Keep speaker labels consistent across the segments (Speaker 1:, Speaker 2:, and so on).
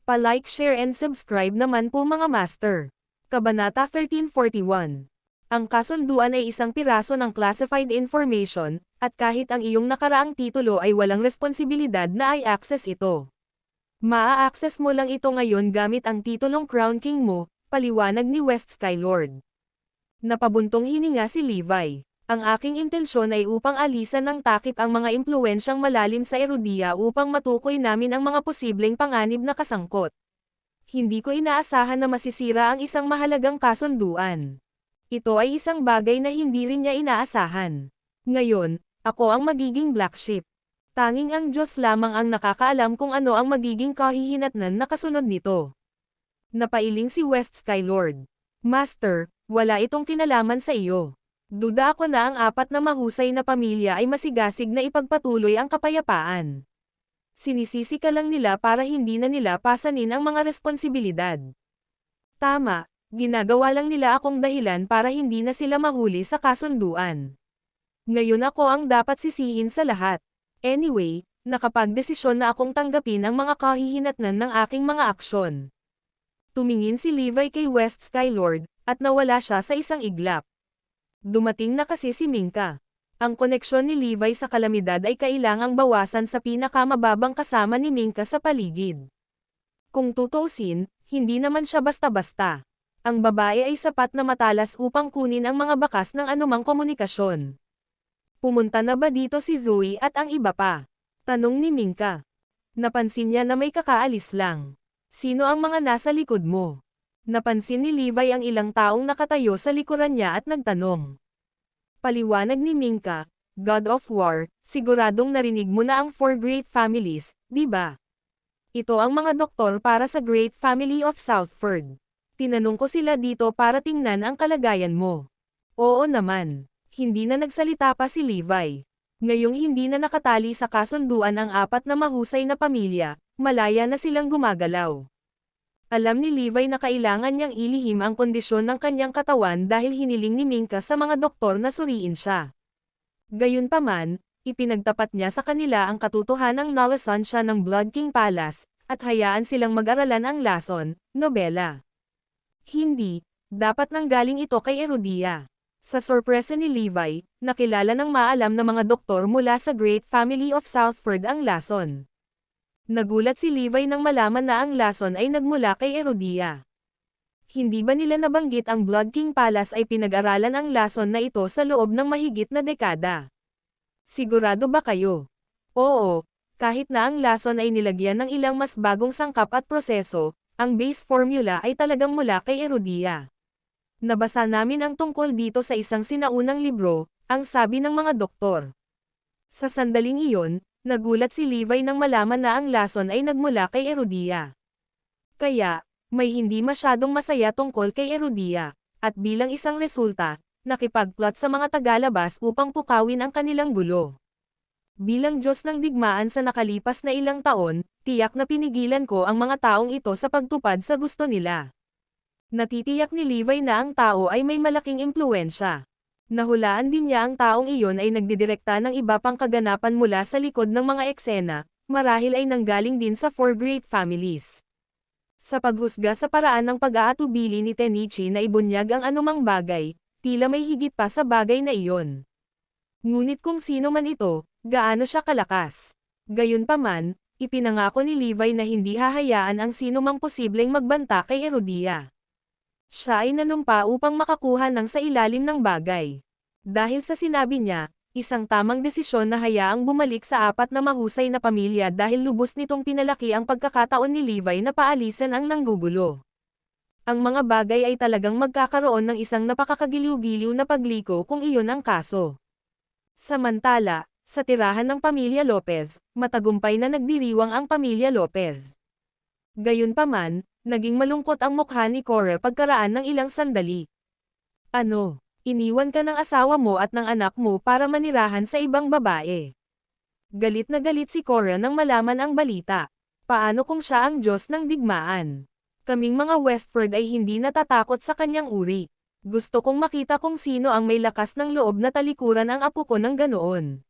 Speaker 1: Pa-like, share and subscribe naman po mga master. Kabanata 1341. Ang kasunduan ay isang piraso ng classified information, at kahit ang iyong nakaraang titulo ay walang responsibilidad na i-access ito. Maa-access mo lang ito ngayon gamit ang titulong Crown King mo, paliwanag ni West Skylord. Napabuntong hininga si Levi. Ang aking intensyon ay upang alisan ng takip ang mga impluwensyang malalim sa Erudia upang matukoy namin ang mga posibleng panganib na kasangkot. Hindi ko inaasahan na masisira ang isang mahalagang kasunduan. Ito ay isang bagay na hindi rin niya inaasahan. Ngayon, ako ang magiging black sheep. Tanging ang Diyos lamang ang nakakaalam kung ano ang magiging kahihinatnan na kasunod nito. Napailing si West Skylord. Master, wala itong kinalaman sa iyo. Duda ako na ang apat na mahusay na pamilya ay masigasig na ipagpatuloy ang kapayapaan. Sinisisi ka lang nila para hindi na nila pasanin ang mga responsibilidad. Tama, ginagawa lang nila akong dahilan para hindi na sila mahuli sa kasunduan. Ngayon ako ang dapat sisihin sa lahat. Anyway, nakapagdesisyon na akong tanggapin ang mga kahihinatnan ng aking mga aksyon. Tumingin si Levi kay West Skylord, at nawala siya sa isang iglap. Dumating na kasi si Minka. Ang koneksyon ni Levi sa kalamidad ay kailangang bawasan sa pinakamababang kasama ni Minka sa paligid. Kung tutuusin, hindi naman siya basta-basta. Ang babae ay sapat na matalas upang kunin ang mga bakas ng anumang komunikasyon. Pumunta na ba dito si Zoe at ang iba pa? Tanong ni Minka. Napansin niya na may kakaalis lang. Sino ang mga nasa likod mo? Napansin ni Levi ang ilang taong nakatayo sa likuran niya at nagtanong. Paliwanag ni Minka, God of War, siguradong narinig mo na ang 4 great families, di ba? Ito ang mga doktor para sa Great Family of Southford. Tinanong ko sila dito para tingnan ang kalagayan mo. Oo naman. Hindi na nagsalita pa si Levi. Ngayong hindi na nakatali sa kasunduan ang apat na mahusay na pamilya, malaya na silang gumagalaw. Alam ni Levi na kailangan niyang ilihim ang kondisyon ng kanyang katawan dahil hiniling ni Minka sa mga doktor na suriin siya. Gayunpaman, ipinagtapat niya sa kanila ang katotohanang nalasan siya ng Blood King Palace, at hayaan silang mag-aralan ang lason, nobela. Hindi, dapat nanggaling ito kay Erudia. Sa sorpresa ni Levi, nakilala ng maalam na mga doktor mula sa Great Family of Southford ang lason. Nagulat si Levi nang malaman na ang lason ay nagmula kay Erudia. Hindi ba nila nabanggit ang Blood King Palace ay pinag-aralan ang lason na ito sa loob ng mahigit na dekada? Sigurado ba kayo? Oo, kahit na ang lason ay nilagyan ng ilang mas bagong sangkap at proseso, ang base formula ay talagang mula kay Erudia. Nabasa namin ang tungkol dito sa isang sinaunang libro, ang sabi ng mga doktor. Sa sandaling iyon, nagulat si Levi nang malaman na ang lason ay nagmula kay Erudia. Kaya, may hindi masyadong masaya tungkol kay Erudia, at bilang isang resulta, nakipagplot sa mga tagalabas upang pukawin ang kanilang gulo. Bilang Diyos ng digmaan sa nakalipas na ilang taon, tiyak na pinigilan ko ang mga taong ito sa pagtupad sa gusto nila. Natitiyak ni Levi na ang tao ay may malaking impluwensya. Nahulaan din niya ang taong iyon ay nagdidirekta ng iba pang kaganapan mula sa likod ng mga eksena, marahil ay nanggaling din sa 4 great families. Sa paghusga sa paraan ng pag-aatubili ni Tenichi na ibunyag ang anumang bagay, tila may higit pa sa bagay na iyon. Ngunit kung sino man ito, gaano siya kalakas. Gayunpaman, ipinangako ni Levi na hindi hahayaan ang sino mang posibleng magbanta kay Erudia. Siya ay nanumpa upang makakuha ng sa ilalim ng bagay. Dahil sa sinabi niya, isang tamang desisyon na hayaang bumalik sa apat na mahusay na pamilya dahil lubos nitong pinalaki ang pagkakataon ni Levi na paalisan ang nanggugulo. Ang mga bagay ay talagang magkakaroon ng isang napakakagiliw-giliw na pagliko kung iyon ang kaso. Samantala, sa tirahan ng pamilya Lopez, matagumpay na nagdiriwang ang pamilya Lopez. Gayunpaman, naging malungkot ang mukha ni Cora pagkaraan ng ilang sandali. Ano, iniwan ka ng asawa mo at ng anak mo para manirahan sa ibang babae? Galit na galit si Cora nang malaman ang balita. Paano kung siya ang Diyos ng digmaan? Kaming mga Westford ay hindi natatakot sa kanyang uri. Gusto kong makita kung sino ang may lakas ng loob na talikuran ang apo ko ng ganoon.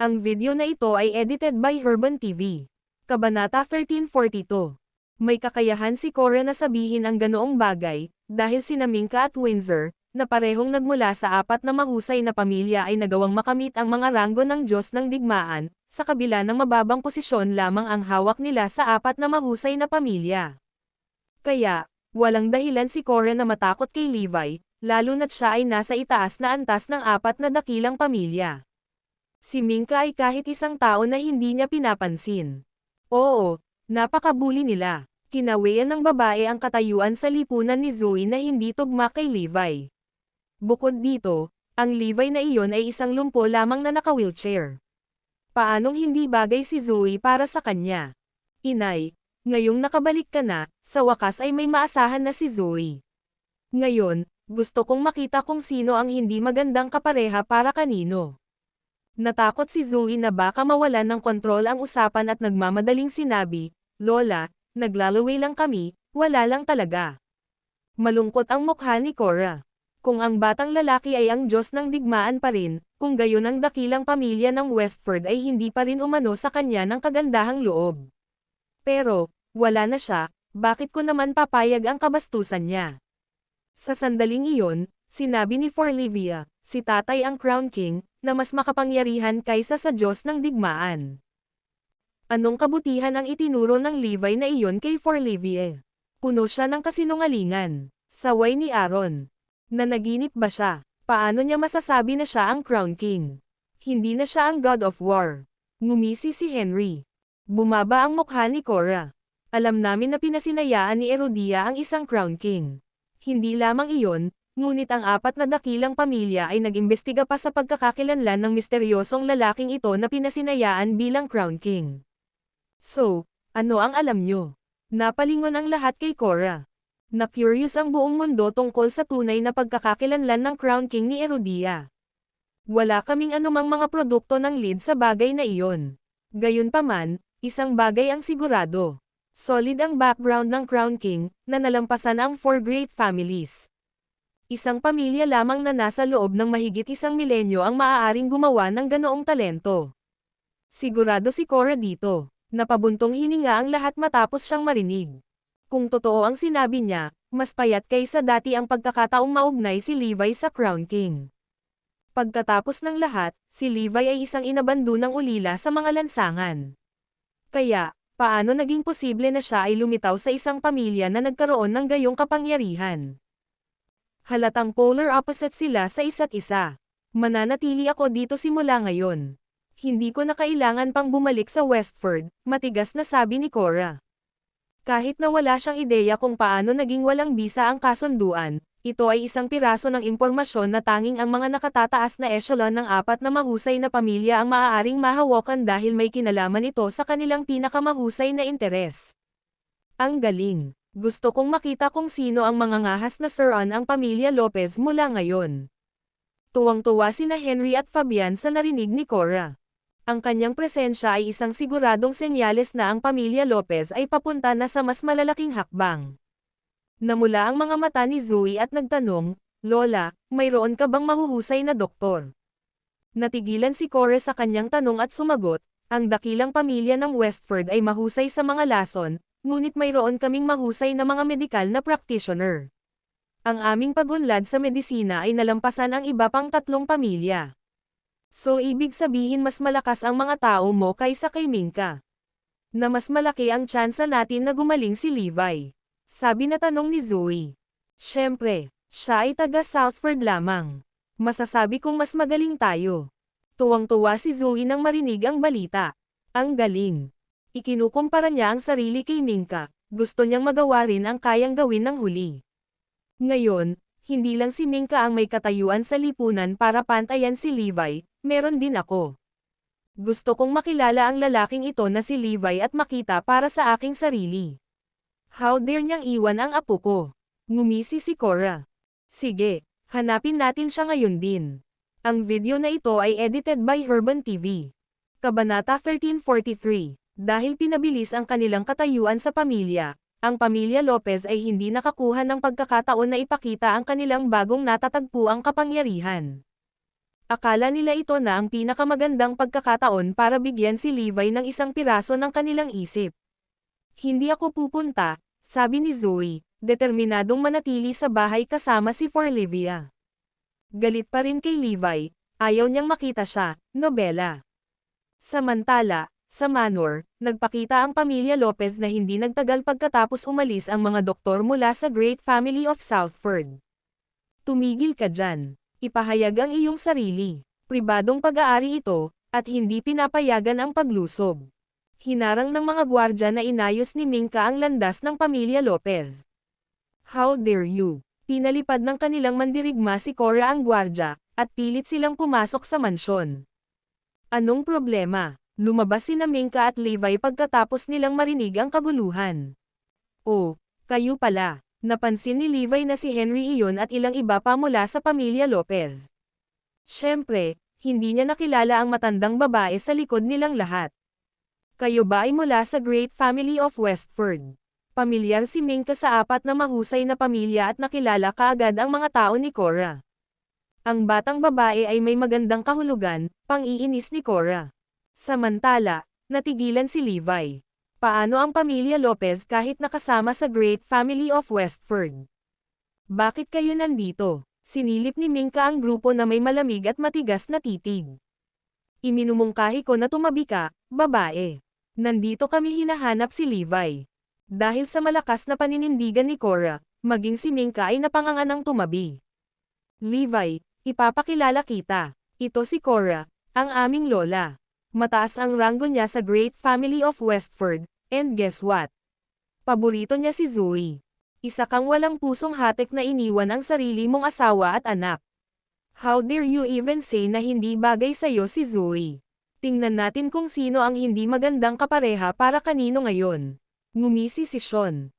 Speaker 1: Ang video na ito ay edited by Herban TV. Kabanata 1342 May kakayahan si Cora na sabihin ang ganoong bagay, dahil sina Minka at Windsor, na parehong nagmula sa apat na mahusay na pamilya ay nagawang makamit ang mga ranggo ng Diyos ng digmaan, sa kabila ng mababang posisyon lamang ang hawak nila sa apat na mahusay na pamilya. Kaya, walang dahilan si Cora na matakot kay Levi, lalo na't siya ay nasa itaas na antas ng apat na dakilang pamilya. Si Minka ay kahit isang tao na hindi niya pinapansin. Oo, napakabuli nila. Kinawian ng babae ang katayuan sa lipunan ni Zoe na hindi tugma kay Levi. Bukod dito, ang Levi na iyon ay isang lumpo lamang na naka-wheelchair. Paanong hindi bagay si Zoe para sa kanya? Inay, ngayong nakabalik ka na, sa wakas ay may maasahan na si Zoe. Ngayon, gusto kong makita kung sino ang hindi magandang kapareha para kanino. Natakot si Zoe na baka mawalan ng kontrol ang usapan at nagmamadaling sinabi, Lola, naglalaway lang kami, wala lang talaga. Malungkot ang mukha ni Cora. Kung ang batang lalaki ay ang Diyos ng digmaan pa rin, kung gayon ang dakilang pamilya ng Westford ay hindi pa rin umano sa kanya ng kagandahang loob. Pero, wala na siya, bakit ko naman papayag ang kabastusan niya? Sa sandaling iyon, sinabi ni Forlivia, si tatay ang Crown King, na mas makapangyarihan kaysa sa Diyos ng digmaan. Anong kabutihan ang itinuro ng Levi na iyon kay Forlivia? Puno siya ng kasinungalingan. Saway ni Aaron. Nanaginip ba siya? Paano niya masasabi na siya ang Crown King? Hindi na siya ang God of War. Ngumisi si Henry. Bumaba ang mukha ni Cora. Alam namin na pinasinayaan ni Erodia ang isang Crown King. Hindi lamang iyon, ngunit ang apat na dakilang pamilya ay nag-imbestiga pa sa pagkakakilanlan ng misteryosong lalaking ito na pinasinayaan bilang Crown King. So, ano ang alam nyo? Napalingon ang lahat kay Cora. Na-curious ang buong mundo tungkol sa tunay na pagkakakilanlan ng Crown King ni Erodia. Wala kaming anumang mga produkto ng lead sa bagay na iyon. Gayunpaman, isang bagay ang sigurado. Solid ang background ng Crown King, na nalampasan ang 4 great families. Isang pamilya lamang na nasa loob ng mahigit isang milenyo ang maaaring gumawa ng ganoong talento. Sigurado si Cora dito. Napabuntong hininga ang lahat matapos siyang marinig. Kung totoo ang sinabi niya, mas payat kaysa dati ang pagkakataong maugnay si Levi sa Crown King. Pagkatapos ng lahat, si Levi ay isang inabandunang ulila sa mga lansangan. Kaya, paano naging posible na siya ay lumitaw sa isang pamilya na nagkaroon ng gayong kapangyarihan? Halatang polar opposite sila sa isa't isa. Mananatili ako dito simula ngayon. Hindi ko na kailangan pang bumalik sa Westford, matigas na sabi ni Cora. Kahit na wala siyang ideya kung paano naging walang bisa ang kasunduan, ito ay isang piraso ng impormasyon na tanging ang mga nakatataas na echelon ng apat na mahusay na pamilya ang maaaring mahawakan dahil may kinalaman ito sa kanilang pinakamahusay na interes. Ang galing! Gusto kong makita kung sino ang mga ngahas na Sir-on ang pamilya Lopez mula ngayon. Tuwang-tuwa sina Henry at Fabian sa narinig ni Cora. Ang kanyang presensya ay isang siguradong senyales na ang pamilya Lopez ay papunta na sa mas malalaking hakbang. Namula ang mga mata ni Zoe at nagtanong, Lola, mayroon ka bang mahuhusay na doktor? Natigilan si Cora sa kanyang tanong at sumagot, ang dakilang pamilya ng Westford ay mahusay sa mga lason, ngunit mayroon kaming mahusay na mga medikal na practitioner. Ang aming pagunlad sa medisina ay nalampasan ang iba pang 3 pamilya. So ibig sabihin mas malakas ang mga tao mo kaysa kay Minka. Na mas malaki ang tsansa natin na gumaling si Levi. Sabi na tanong ni Zoe. Siyempre, siya ay taga Southford lamang. Masasabi kong mas magaling tayo. Tuwang-tuwa si Zoe nang marinig ang balita. Ang galing. Ikinukumpara niya ang sarili kay Minka. Gusto niyang magawa rin ang kayang gawin ng huli. Ngayon, hindi lang si Minka ang may katayuan sa lipunan para pantayan si Levi, meron din ako. Gusto kong makilala ang lalaking ito na si Levi at makita para sa aking sarili. How dare niyang iwan ang apo ko? Ngumisi si Cora. Sige, hanapin natin siya ngayon din. Ang video na ito ay edited by Urban TV. Kabanata 1343. Dahil pinabilis ang kanilang katayuan sa pamilya, ang pamilya Lopez ay hindi nakakuha ng pagkakataon na ipakita ang kanilang bagong natatagpuang kapangyarihan. Akala nila ito na ang pinakamagandang pagkakataon para bigyan si Levi ng isang piraso ng kanilang isip. Hindi ako pupunta, sabi ni Zoe, determinadong manatili sa bahay kasama si Forlivia. Galit pa rin kay Levi, ayaw niyang makita siya, nobela. Samantala, sa Manor, nagpakita ang pamilya Lopez na hindi nagtagal pagkatapos umalis ang mga doktor mula sa Great Family of Southford. Tumigil ka dyan. Ipahayag ang iyong sarili. Pribadong pag-aari ito, at hindi pinapayagan ang paglusob. Hinarang ng mga gwardya na inayos ni Mingka ang landas ng pamilya Lopez. How dare you? Pinalipad ng kanilang mandirigma si Cora ang gwardya, at pilit silang pumasok sa mansyon. Anong problema? Lumabas sina Mingka at Levi pagkatapos nilang marinig ang kaguluhan. Oh, kayo pala. Napansin ni Levi na si Henry iyon at ilang iba pa mula sa pamilya Lopez. Siyempre, hindi niya nakilala ang matandang babae sa likod nilang lahat. Kayo ba ay mula sa Great Family of Westford? Pamilyar si Mingka sa apat na mahusay na pamilya at nakilala kaagad ang mga tao ni Cora. Ang batang babae ay may magandang kahulugan, pang-iinis ni Cora. Samantala, natigilan si Levi. Paano ang pamilya Lopez kahit nakasama sa Great Family of Westford? Bakit kayo nandito? Sinilip ni Mingka ang grupo na may malamig at matigas na titig. Iminumungkahi ko na tumabi ka, babae. Nandito kami hinahanap si Levi. Dahil sa malakas na paninindigan ni Cora, maging si Mingka ay napanganganang tumabi. Levi, ipapakilala kita. Ito si Cora, ang aming lola. Mataas ang ranggo niya sa Great Family of Westford, and guess what? Paborito niya si Zoe. Isa kang walang pusong hatek na iniwan ang sarili mong asawa at anak. How dare you even say na hindi bagay sa'yo si Zoe? Tingnan natin kung sino ang hindi magandang kapareha para kanino ngayon. Ngumisi si Sean.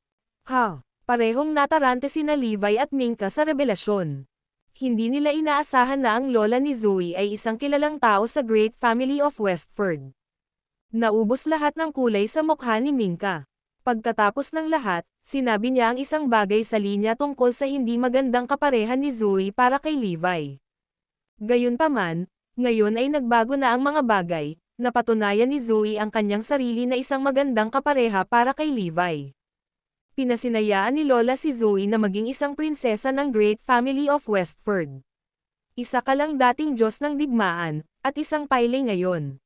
Speaker 1: Ha, parehong natarante sina Levi at Mingka sa revelasyon. Hindi nila inaasahan na ang lola ni Zoe ay isang kilalang tao sa Great Family of Westford. Naubos lahat ng kulay sa mukha ni Mingka. Pagkatapos ng lahat, sinabi niya ang isang bagay sa linya tungkol sa hindi magandang kaparehan ni Zoe para kay Levi. Gayunpaman, ngayon ay nagbago na ang mga bagay, napatunayan ni Zoe ang kanyang sarili na isang magandang kapareha para kay Levi. Pinasinayaan ni Lola si Zoe na maging isang prinsesa ng Great Family of Westford. Isa ka lang dating Diyos ng digmaan, at isang paylay ngayon.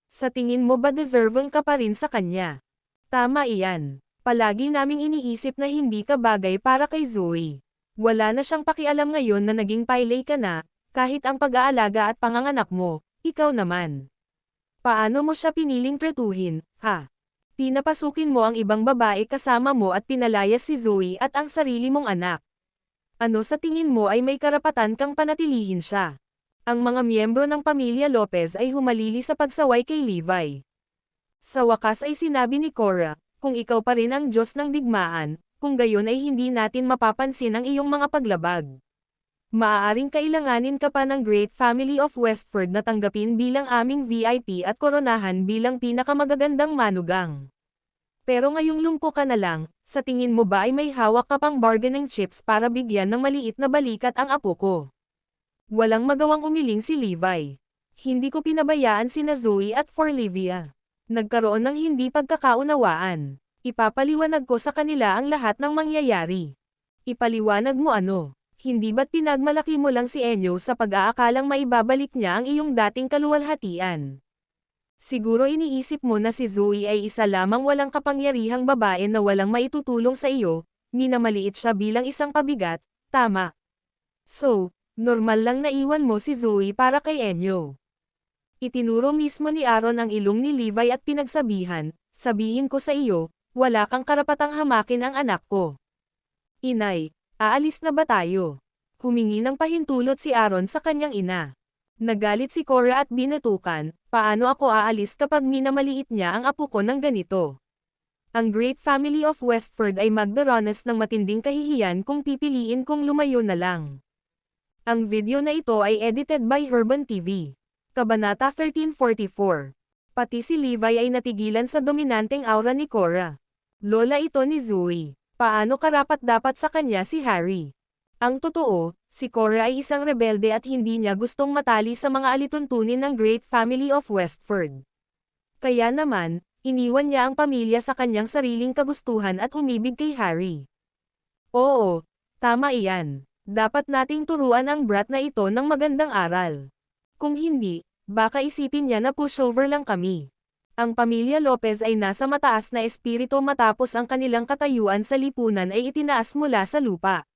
Speaker 1: Sa tingin mo ba deserving ka pa rin sa kanya? Tama iyan. Palagi naming iniisip na hindi ka bagay para kay Zoe. Wala na siyang pakialam ngayon na naging paylay ka na, kahit ang pag-aalaga at panganganak mo, ikaw naman. Paano mo siya piniling tretuhin, ha? Pinapasukin mo ang ibang babae kasama mo at pinalayas si Zoe at ang sarili mong anak. Ano sa tingin mo ay may karapatan kang panatilihin siya? Ang mga miyembro ng pamilya Lopez ay humalili sa pagsaway kay Levi. Sa wakas ay sinabi ni Cora, kung ikaw pa rin ang Diyos ng digmaan, kung gayon ay hindi natin mapapansin ang iyong mga paglabag. Maaaring kailanganin ka pa ng Great Family of Westford na tanggapin bilang aming VIP at koronahan bilang pinakamagagandang manugang. Pero ngayong lumpo ka na lang, sa tingin mo ba ay may hawak ka pang bargaining chips para bigyan ng maliit na balikat ang apo ko? Walang magawang umiling si Levi. Hindi ko pinabayaan sina Zoe at Forlivia. Nagkaroon ng hindi pagkakaunawaan. Ipapaliwanag ko sa kanila ang lahat ng mangyayari. Ipaliwanag mo ano? Hindi ba't pinagmalaki mo lang si Enyo sa pag-aakalang maibabalik niya ang iyong dating kaluwalhatian? Siguro iniisip mo na si Zoe ay isa lamang walang kapangyarihang babae na walang maitutulong sa iyo, minamaliit siya bilang isang pabigat, tama. So, normal lang na iwan mo si Zoe para kay Enyo. Itinuro mismo ni Aaron ang ilong ni Levi at pinagsabihan, sabihin ko sa iyo, wala kang karapatang hamakin ang anak ko. Inay, aalis na ba tayo? Humingi ng pahintulot si Aaron sa kanyang ina. Nagalit si Cora at binatukan, paano ako aalis kapag minamaliit niya ang apo ko ng ganito? Ang Great Family of Westford ay magdaranas ng matinding kahihiyan kung pipiliin kong lumayo na lang. Ang video na ito ay edited by Herban TV. Kabanata 1344. Pati si Levi ay natigilan sa dominanteng aura ni Cora. Lola ito ni Zoe. Paano karapat-dapat sa kanya si Harry? Ang totoo, si Cora ay isang rebelde at hindi niya gustong matali sa mga alituntunin ng Great Family of Westford. Kaya naman, Iniwan niya ang pamilya sa kanyang sariling kagustuhan at umibig kay Harry. Oo, tama iyan. Dapat nating turuan ang brat na ito ng magandang aral. Kung hindi, baka isipin niya na pushover lang kami. Ang pamilya Lopez ay nasa mataas na espiritu matapos ang kanilang katayuan sa lipunan ay itinaas mula sa lupa.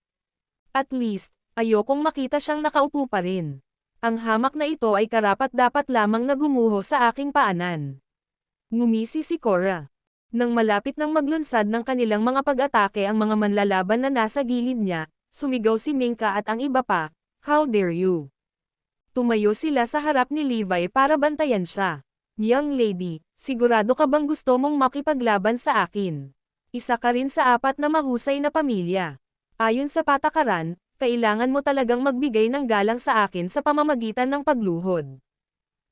Speaker 1: At least, ayokong makita siyang nakaupo pa rin. Ang hamak na ito ay karapat-dapat lamang na gumuho sa aking paanan. Ngumisi si Cora. Nang malapit nang maglunsad ng kanilang mga pag-atake ang mga manlalaban na nasa gilid niya, sumigaw si Minka at ang iba pa, "How dare you?" Tumayo sila sa harap ni Levi para bantayan siya. "Young lady, sigurado ka bang gusto mong makipaglaban sa akin? Isa ka rin sa 4 na mahusay na pamilya. Ayon sa patakaran, kailangan mo talagang magbigay ng galang sa akin sa pamamagitan ng pagluhod."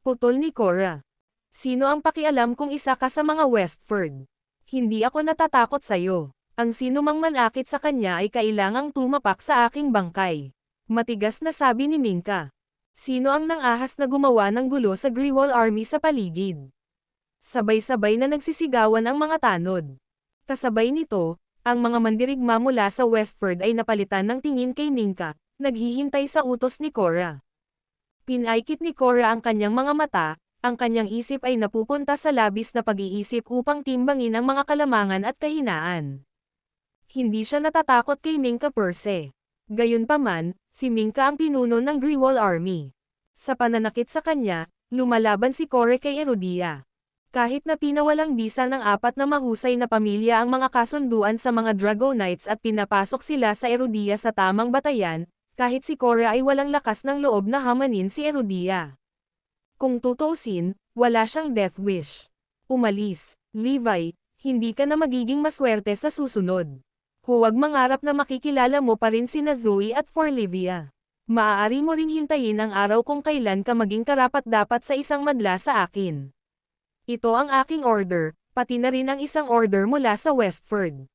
Speaker 1: Putol ni Cora. "Sino ang pakialam kung isa ka sa mga Westford? Hindi ako natatakot sa'yo. Ang sino mang manakit sa kanya ay kailangang tumapak sa aking bangkay." Matigas na sabi ni Minka. "Sino ang nangahas na gumawa ng gulo sa Grewal Army sa paligid?" Sabay-sabay na nagsisigawan ang mga tanod. Kasabay nito, ang mga mandirigma mula sa Westford ay napalitan ng tingin kay Minka, naghihintay sa utos ni Cora. Pinaikit ni Cora ang kanyang mga mata, ang kanyang isip ay napupunta sa labis na pag-iisip upang timbangin ang mga kalamangan at kahinaan. Hindi siya natatakot kay Minka per se. Gayunpaman, si Minka ang pinuno ng Grewal Army. Sa pananakit sa kanya, lumalaban si Cora kay Erudia. Kahit na pinawalang bisa ng 4 na mahusay na pamilya ang mga kasunduan sa mga Dragonites at pinapasok sila sa Erudia sa tamang batayan, kahit si Cora ay walang lakas ng loob na hamanin si Erudia. Kung tutuusin, wala siyang death wish. Umalis, Levi, hindi ka na magiging maswerte sa susunod. Huwag mangarap na makikilala mo pa rin sina Zoe at Forlivia. Maaari mo ring hintayin ang araw kung kailan ka maging karapat-dapat sa isang madla sa akin. Ito ang aking order, pati na rin ang isang order mula sa Westford.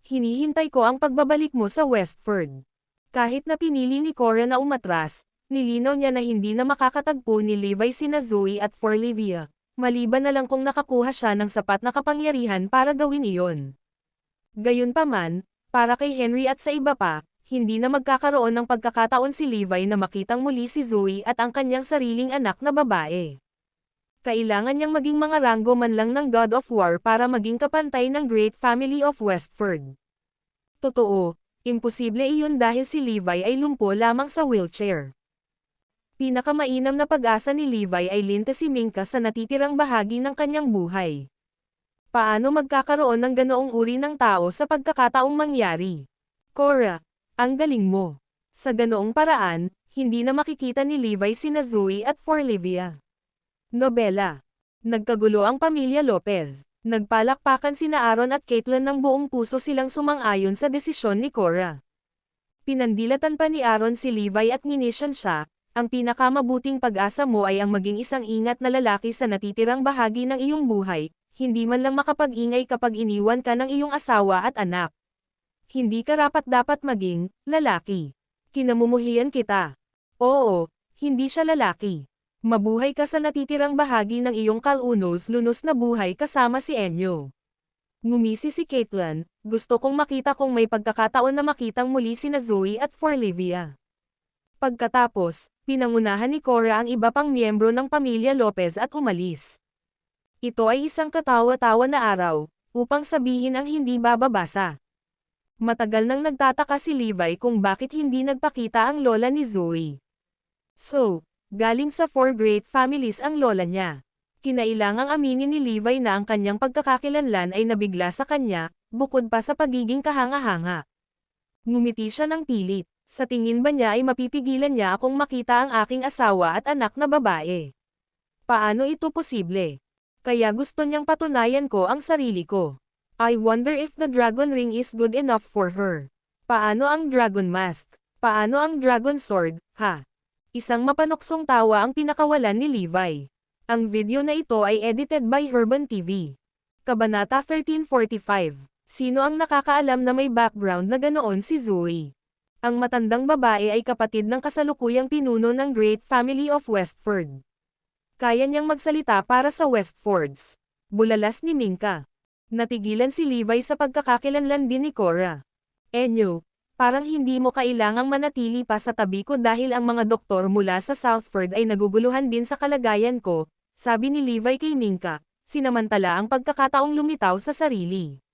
Speaker 1: Hinihintay ko ang pagbabalik mo sa Westford. Kahit na pinili ni Cora na umatras, nilinaw niya na hindi na makakatagpo ni Levi sina Zoe at Forlivia, maliban na lang kung nakakuha siya ng sapat na kapangyarihan para gawin iyon. Gayunpaman, para kay Henry at sa iba pa, hindi na magkakaroon ng pagkakataon si Levi na makitang muli si Zoe at ang kanyang sariling anak na babae. Kailangan niyang maging mga ranggo man lang ng God of War para maging kapantay ng Great Family of Westford. Totoo, imposible iyon dahil si Levi ay lumpo lamang sa wheelchair. Pinakamainam na pag-asa ni Levi ay lintas si Minka sa natitirang bahagi ng kanyang buhay. Paano magkakaroon ng ganoong uri ng tao sa pagkakataong mangyari? Cora, ang galing mo. Sa ganoong paraan, hindi na makikita ni Levi sina Zoe at Forlivia. Nobela. Nagkagulo ang pamilya Lopez. Nagpalakpakan sina Aaron at Caitlin ng buong puso silang sumang-ayon sa desisyon ni Cora. Pinandilatan pa ni Aaron si Levi at minisyon siya, ang pinakamabuting pag-asa mo ay ang maging isang ingat na lalaki sa natitirang bahagi ng iyong buhay, hindi man lang makapag-ingay kapag iniwan ka ng iyong asawa at anak. Hindi ka dapat maging lalaki. Kinamumuhian kita. Oo, hindi siya lalaki. Mabuhay ka sa natitirang bahagi ng iyong kalunos-lunos na buhay kasama si Enyo. Ngumisi si Caitlin, gusto kong makita kung may pagkakataon na makitang muli sina Zoe at Forlivia. Pagkatapos, pinangunahan ni Cora ang iba pang miyembro ng pamilya Lopez at umalis. Ito ay isang katawa-tawa na araw, upang sabihin ang hindi bababasa. Matagal nang nagtataka si Levi kung bakit hindi nagpakita ang lola ni Zoe. So, galing sa 4 great families ang lola niya. Kinailangang aminin ni Levi na ang kanyang pagkakakilanlan ay nabigla sa kanya, bukod pa sa pagiging kahanga-hanga. Ngumiti siya ng pilit. Sa tingin ba niya ay mapipigilan niya akong makita ang aking asawa at anak na babae? Paano ito posible? Kaya gusto niyang patunayan ko ang sarili ko. I wonder if the dragon ring is good enough for her. Paano ang dragon mask? Paano ang dragon sword, ha? Isang mapanuksong tawa ang pinakawalan ni Levi. Ang video na ito ay edited by Urban TV. Kabanata 1345. Sino ang nakakaalam na may background na ganoon si Zoe? Ang matandang babae ay kapatid ng kasalukuyang pinuno ng Great Family of Westford. Kaya niyang magsalita para sa Westfords. Bulalas ni Minka. Natigilan si Levi sa pagkakakilanlan din ni Cora. Enyo, parang hindi mo kailangang manatili pa sa tabi ko dahil ang mga doktor mula sa Southford ay naguguluhan din sa kalagayan ko, sabi ni Levi kay Minka, sinamantala ang pagkakataong lumitaw sa sarili.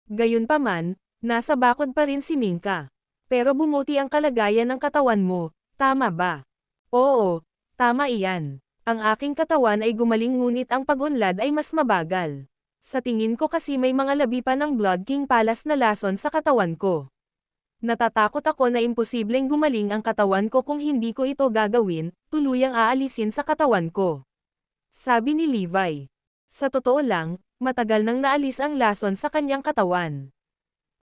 Speaker 1: Gayunpaman, nasa bakod pa rin si Minka. Pero bumuti ang kalagayan ng katawan mo, tama ba? Oo, tama iyan. Ang aking katawan ay gumaling ngunit ang pag-unlad ay mas mabagal. Sa tingin ko kasi may mga labi pa ng Blood King Palace na lason sa katawan ko. Natatakot ako na imposibleng gumaling ang katawan ko kung hindi ko ito gagawin, tuluyang aalisin sa katawan ko. Sabi ni Levi. Sa totoo lang, matagal nang naalis ang lason sa kanyang katawan.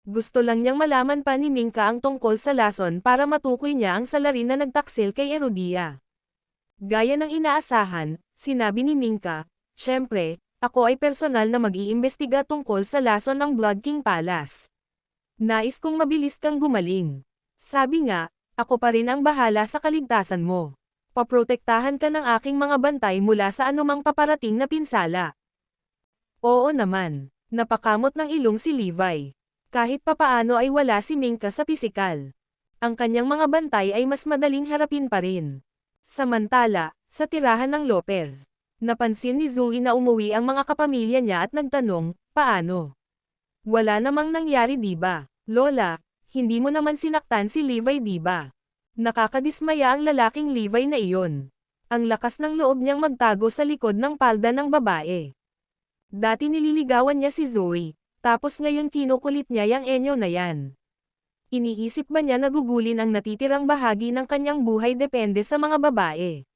Speaker 1: Gusto lang niyang malaman pa ni Minka ang tungkol sa lason para matukoy niya ang salarin na nagtaksil kay Erudia. Gaya ng inaasahan, sinabi ni Minka, "Siyempre, ako ay personal na mag-iimbestiga tungkol sa lason ng Blood King Palace. Nais kong mabilis kang gumaling. Sabi nga, ako pa rin ang bahala sa kaligtasan mo. Paprotektahan ka ng aking mga bantay mula sa anumang paparating na pinsala." Oo naman, napakamot ng ilong si Levi. Kahit papaano ay wala si Minka sa pisikal. Ang kanyang mga bantay ay mas madaling harapin pa rin. Samantala, sa tirahan ng Lopez, napansin ni Zoe na umuwi ang mga kapamilya niya at nagtanong, paano? Wala namang nangyari diba? Lola, hindi mo naman sinaktan si Levi diba? Nakakadismaya ang lalaking Levi na iyon. Ang lakas ng loob niyang magtago sa likod ng palda ng babae. Dati nililigawan niya si Zoe, tapos ngayon kinukulit niya yang Enyo na yan. Iniisip ba niya nagugulin ang natitirang bahagi ng kanyang buhay depende sa mga babae?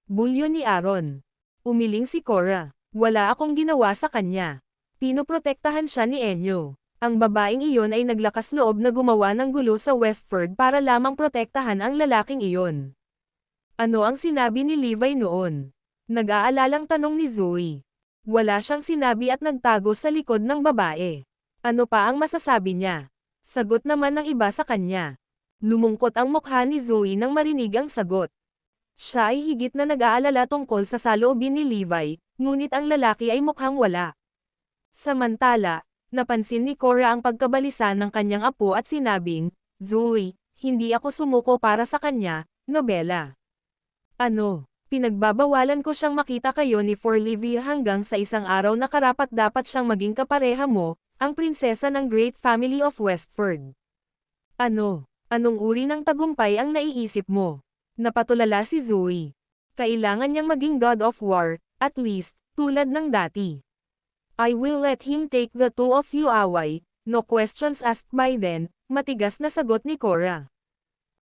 Speaker 1: Bulyo ni Aaron. Umiling si Cora. Wala akong ginawa sa kanya. Pinoprotektahan siya ni Enyo. Ang babaeng iyon ay naglakas loob na gumawa ng gulo sa Westford para lamang protektahan ang lalaking iyon. Ano ang sinabi ni Levi noon? Nag-aalalang tanong ni Zoe. Wala siyang sinabi at nagtago sa likod ng babae. Ano pa ang masasabi niya? Sagot naman ng iba sa kanya. Lumungkot ang mukha ni Zoe nang marinig ang sagot. Siya ay higit na nag-aalala tungkol sa saloobin ni Levi, ngunit ang lalaki ay mukhang wala. Samantala, napansin ni Cora ang pagkabalisa ng kanyang apo at sinabing, Zoe, hindi ako sumuko para sa kanya, nobela. Ano? Pinagbabawalan ko siyang makita kayo ni Forlivia hanggang sa isang araw na karapat-dapat siyang maging kapareha mo, ang prinsesa ng Great Family of Westford. Ano? Anong uri ng tagumpay ang naiisip mo? Napatulala si Zoe. Kailangan niyang maging God of War, at least, tulad ng dati. I will let him take the two of you away, no questions asked by then, matigas na sagot ni Cora.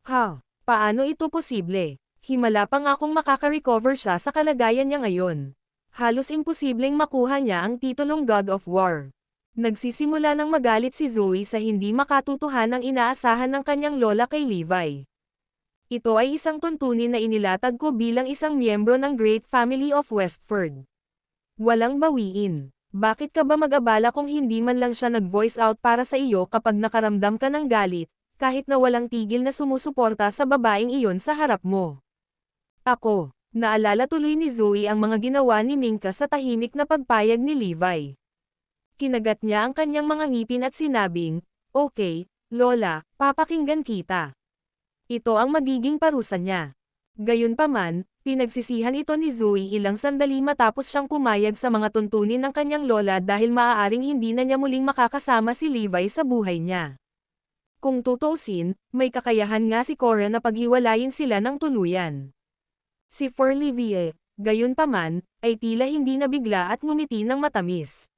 Speaker 1: Ha? Paano ito posible? Himala pa nga kung makaka-recover siya sa kalagayan niya ngayon. Halos imposibleng makuha niya ang titulong God of War. Nagsisimula ng magalit si Zoe sa hindi makatutuhan ang inaasahan ng kanyang lola kay Levi. Ito ay isang tuntunin na inilatag ko bilang isang miyembro ng Great Family of Westford. Walang bawiin. Bakit ka ba mag-abala kung hindi man lang siya nag-voice out para sa iyo kapag nakaramdam ka ng galit, kahit na walang tigil na sumusuporta sa babaeng iyon sa harap mo? Ako, naalala tuloy ni Zoe ang mga ginawa ni Minka sa tahimik na pagpayag ni Levi. Kinagat niya ang kanyang mga ngipin at sinabing, okay, Lola, papakinggan kita. Ito ang magiging parusa niya. Gayunpaman, pinagsisihan ito ni Zoe ilang sandali matapos siyang pumayag sa mga tuntunin ng kanyang lola dahil maaaring hindi na niya muling makakasama si Levi sa buhay niya. Kung tutuusin, may kakayahan nga si Cora na paghiwalayin sila ng tuluyan. Si Forlivia, gayunpaman, ay tila hindi nabigla at ngumiti ng matamis.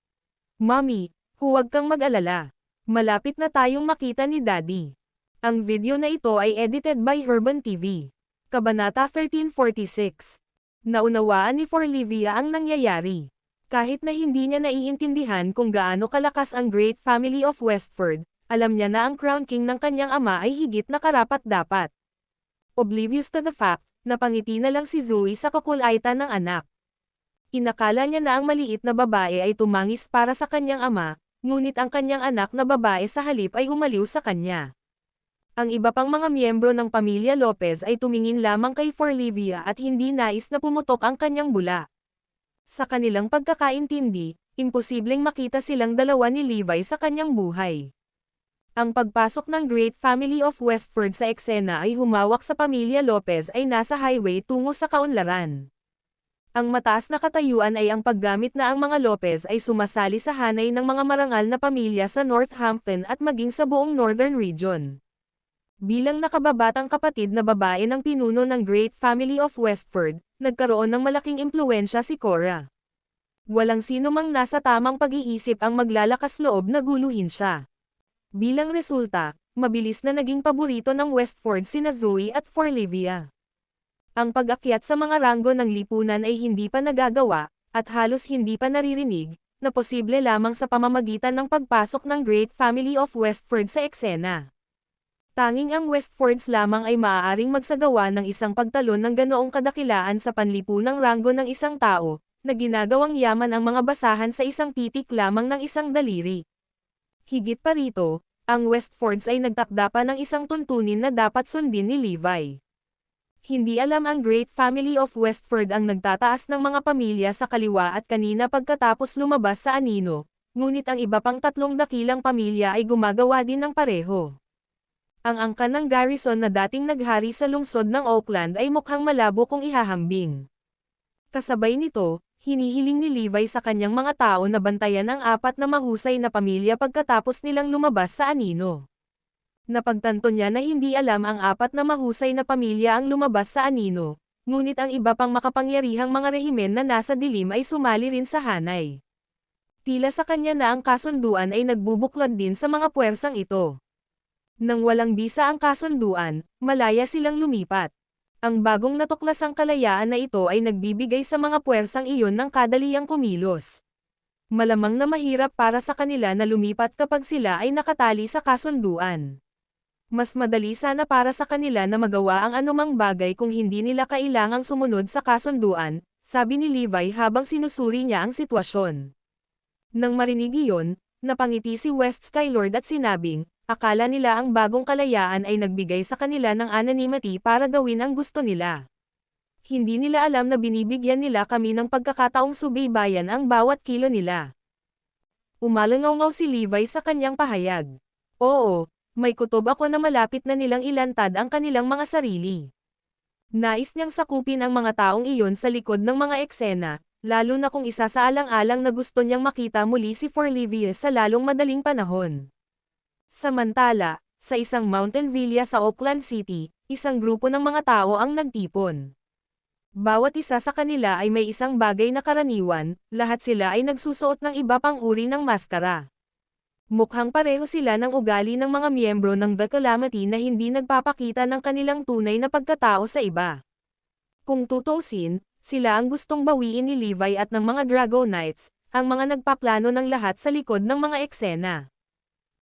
Speaker 1: Mommy, huwag kang mag-alala. Malapit na tayong makita ni Daddy. Ang video na ito ay edited by Herban TV. Kabanata 1346. Naunawaan ni Forlivia ang nangyayari. Kahit na hindi niya naiintindihan kung gaano kalakas ang Great Family of Westford, alam niya na ang Crown King ng kanyang ama ay higit na karapat-dapat. Oblivious to the fact, napangiti na lang si Zoe sa kakulaitan ng anak. Inakala niya na ang maliit na babae ay tumangis para sa kanyang ama, ngunit ang kanyang anak na babae sa halip ay umaliw sa kanya. Ang iba pang mga miyembro ng pamilya Lopez ay tumingin lamang kay Forlivia at hindi nais na pumutok ang kanyang bula. Sa kanilang pagkakaintindi, imposibleng makita silang dalawa ni Levi sa kanyang buhay. Ang pagpasok ng Great Family of Westford sa eksena ay humawak sa pamilya Lopez ay nasa highway tungo sa kaunlaran. Ang mataas na katayuan ay ang paggamit na ang mga Lopez ay sumasali sa hanay ng mga marangal na pamilya sa Northampton at maging sa buong Northern Region. Bilang nakababatang kapatid na babae ng pinuno ng Great Family of Westford, nagkaroon ng malaking impluwensya si Cora. Walang sino mang nasa tamang pag-iisip ang maglalakas loob na guluhin siya. Bilang resulta, mabilis na naging paborito ng Westford sina Zoe at Forlivia. Ang pag-akyat sa mga ranggo ng lipunan ay hindi pa nagagawa, at halos hindi pa naririnig, na posible lamang sa pamamagitan ng pagpasok ng Great Family of Westford sa eksena. Tanging ang Westfords lamang ay maaaring magsagawa ng isang pagtalon ng ganoong kadakilaan sa panlipunang ranggo ng isang tao, na ginagawang yaman ang mga basahan sa isang pitik lamang ng isang daliri. Higit pa rito, ang Westfords ay nagtakda pa ng isang tuntunin na dapat sundin ni Levi. Hindi alam ang Great Family of Westford ang nagtataas ng mga pamilya sa kaliwa at kanina pagkatapos lumabas sa anino, ngunit ang iba pang 3 dakilang pamilya ay gumagawa din ng pareho. Ang angkan ng Garrison na dating naghari sa lungsod ng Oakland ay mukhang malabo kung ihahambing. Kasabay nito, hinihiling ni Levi sa kanyang mga tao na bantayan ang 4 na mahusay na pamilya pagkatapos nilang lumabas sa anino. Napagtanto niya na hindi alam ang 4 na mahusay na pamilya ang lumabas sa anino, ngunit ang iba pang makapangyarihang mga rehimen na nasa dilim ay sumali rin sa hanay. Tila sa kanya na ang kasunduan ay nagbubuklod din sa mga puwersang ito. Nang walang bisa ang kasunduan, malaya silang lumipat. Ang bagong natuklasang kalayaan na ito ay nagbibigay sa mga puwersang iyon ng kadaliyang kumilos. Malamang na mahirap para sa kanila na lumipat kapag sila ay nakatali sa kasunduan. Mas madali sana para sa kanila na magawa ang anumang bagay kung hindi nila kailangang sumunod sa kasunduan, sabi ni Levi habang sinusuri niya ang sitwasyon. Nang marinig iyon, napangiti si West Skylord at sinabing, akala nila ang bagong kalayaan ay nagbigay sa kanila ng anonymity para gawin ang gusto nila. Hindi nila alam na binibigyan nila kami ng pagkakataong subaybayan ang bawat kilo nila. Umalangaw si Levi sa kanyang pahayag. Oo, may kutob ako na malapit na nilang ilantad ang kanilang mga sarili. Nais niyang sakupin ang mga taong iyon sa likod ng mga eksena, lalo na kung isasaalang-alang na gusto niyang makita muli si Forlivia sa lalong madaling panahon. Samantala, sa isang mountain villa sa Oakland City, isang grupo ng mga tao ang nagtipon. Bawat isa sa kanila ay may isang bagay na karaniwan, lahat sila ay nagsusuot ng iba pang uri ng maskara. Mukhang pareho sila ng ugali ng mga miyembro ng The Calamity na hindi nagpapakita ng kanilang tunay na pagkatao sa iba. Kung tutuusin, sila ang gustong bawiin ni Levi at ng mga Drago Knights, ang mga nagpaplano ng lahat sa likod ng mga eksena.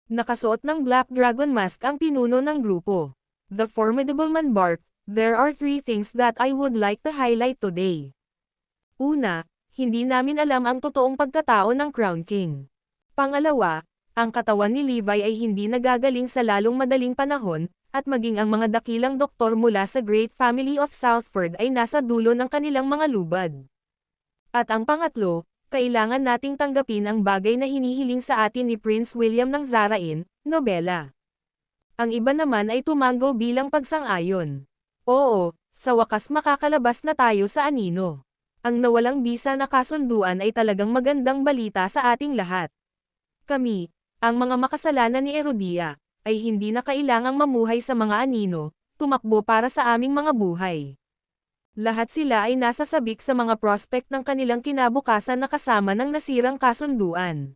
Speaker 1: Nakasuot ng Black Dragon Mask ang pinuno ng grupo. The Formidable Man barked, "There are 3 things that I would like to highlight today. Una, hindi namin alam ang totoong pagkatao ng Crown King. Pangalawa, ang katawan ni Levi ay hindi nagagaling sa lalong madaling panahon, at maging ang mga dakilang doktor mula sa Great Family of Southford ay nasa dulo ng kanilang mga lubad. At ang pangatlo, kailangan nating tanggapin ang bagay na hinihiling sa atin ni Prince William ng Zarain, nobela." Ang iba naman ay tumango bilang pagsang-ayon. Oo, sa wakas makakalabas na tayo sa anino. Ang nawalang bisa na kasunduan ay talagang magandang balita sa ating lahat. Kami, ang mga makasalanan ni Erodia, ay hindi na kailangang mamuhay sa mga anino, tumakbo para sa aming mga buhay. Lahat sila ay nasa sabik sa mga prospect ng kanilang kinabukasan na kasama ng nasirang kasunduan.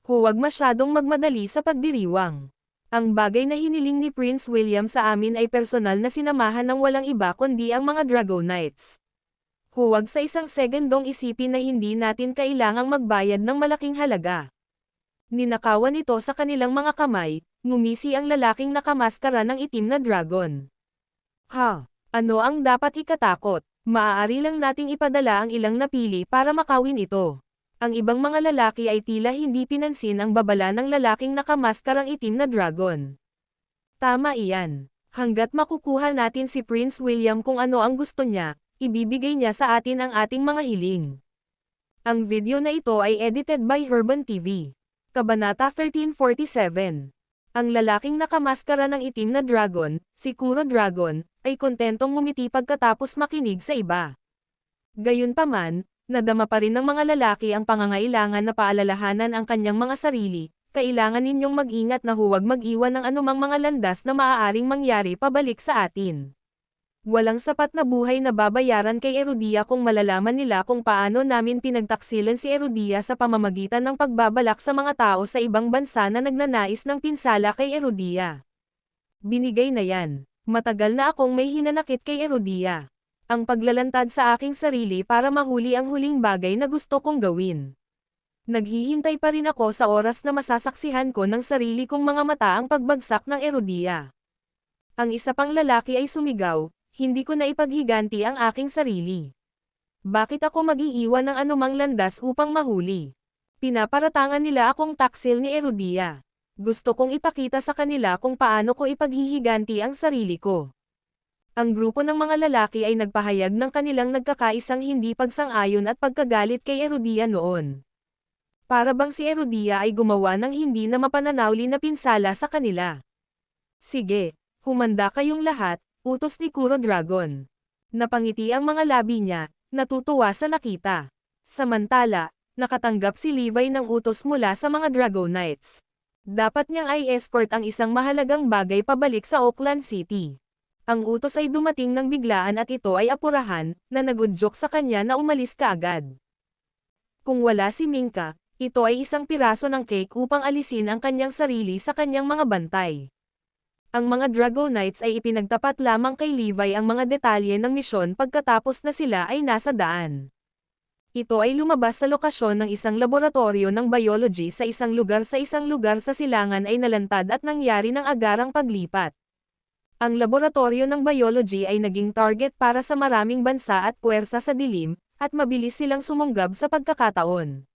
Speaker 1: Huwag masyadong magmadali sa pagdiriwang. Ang bagay na hiniling ni Prince William sa amin ay personal na sinamahan ng walang iba kundi ang mga Drago Knights. Huwag sa isang segundong isipin na hindi natin kailangang magbayad ng malaking halaga. Ninakawan ito sa kanilang mga kamay, ngumisi ang lalaking nakamaskara ng itim na dragon. Ha? Ano ang dapat ikatakot? Maaari lang nating ipadala ang ilang napili para makawin ito. Ang ibang mga lalaki ay tila hindi pinansin ang babala ng lalaking nakamaskarang itim na dragon. Tama iyan. Hanggat makukuha natin si Prince William kung ano ang gusto niya, ibibigay niya sa atin ang ating mga hiling. Ang video na ito ay edited by Herban TV. Kabanata 1347. Ang lalaking nakamaskara ng itim na dragon, si Kuro Dragon, ay kontentong ngumiti pagkatapos makinig sa iba. Gayunpaman, nadama pa rin ng mga lalaki ang pangangailangan na paalalahanan ang kanyang mga sarili. Kailangan ninyong mag-ingat na huwag mag-iwan ng anumang mga landas na maaaring mangyari pabalik sa atin. Walang sapat na buhay na babayaran kay Erudia kung malalaman nila kung paano namin pinagtaksilan si Erudia sa pamamagitan ng pagbabalak sa mga tao sa ibang bansa na nagnanais ng pinsala kay Erudia. Binigay na yan. Matagal na akong may hinanakit kay Erudia. Ang paglalantad sa aking sarili para mahuli ang huling bagay na gusto kong gawin. Naghihintay pa rin ako sa oras na masasaksihan ko ng sarili kong mga mata ang pagbagsak ng Erudia. Ang isa pang lalaki ay sumigaw. Hindi ko na ipaghiganti ang aking sarili. Bakit ako mag-iiwan ng anumang landas upang mahuli? Pinaparatangan nila akong taksil ni Erudia. Gusto kong ipakita sa kanila kung paano ko ipaghihiganti ang sarili ko. Ang grupo ng mga lalaki ay nagpahayag ng kanilang nagkakaisang hindi pagsang-ayon at pagkagalit kay Erudia noon. Para bang si Erudia ay gumawa ng hindi na mapananawli na pinsala sa kanila. Sige, humanda kayong lahat. Utos ni Kuro Dragon. Napangiti ang mga labi niya, natutuwa sa nakita. Samantala, nakatanggap si Levi ng utos mula sa mga Drago Knights. Dapat niyang i-escort ang isang mahalagang bagay pabalik sa Oakland City. Ang utos ay dumating ng biglaan at ito ay apurahan, na nagudyok sa kanya na umalis kaagad. Kung wala si Minka, ito ay isang piraso ng cake upang alisin ang kanyang sarili sa kanyang mga bantay. Ang mga Drago Knights ay ipinagtapat lamang kay Levi ang mga detalye ng misyon pagkatapos na sila ay nasa daan. Ito ay lumabas sa lokasyon ng isang laboratorio ng biology sa isang lugar sa silangan ay nalantad at nangyari ng agarang paglipat. Ang laboratorio ng biology ay naging target para sa maraming bansa at puwersa sa dilim, at mabilis silang sumunggab sa pagkakataon.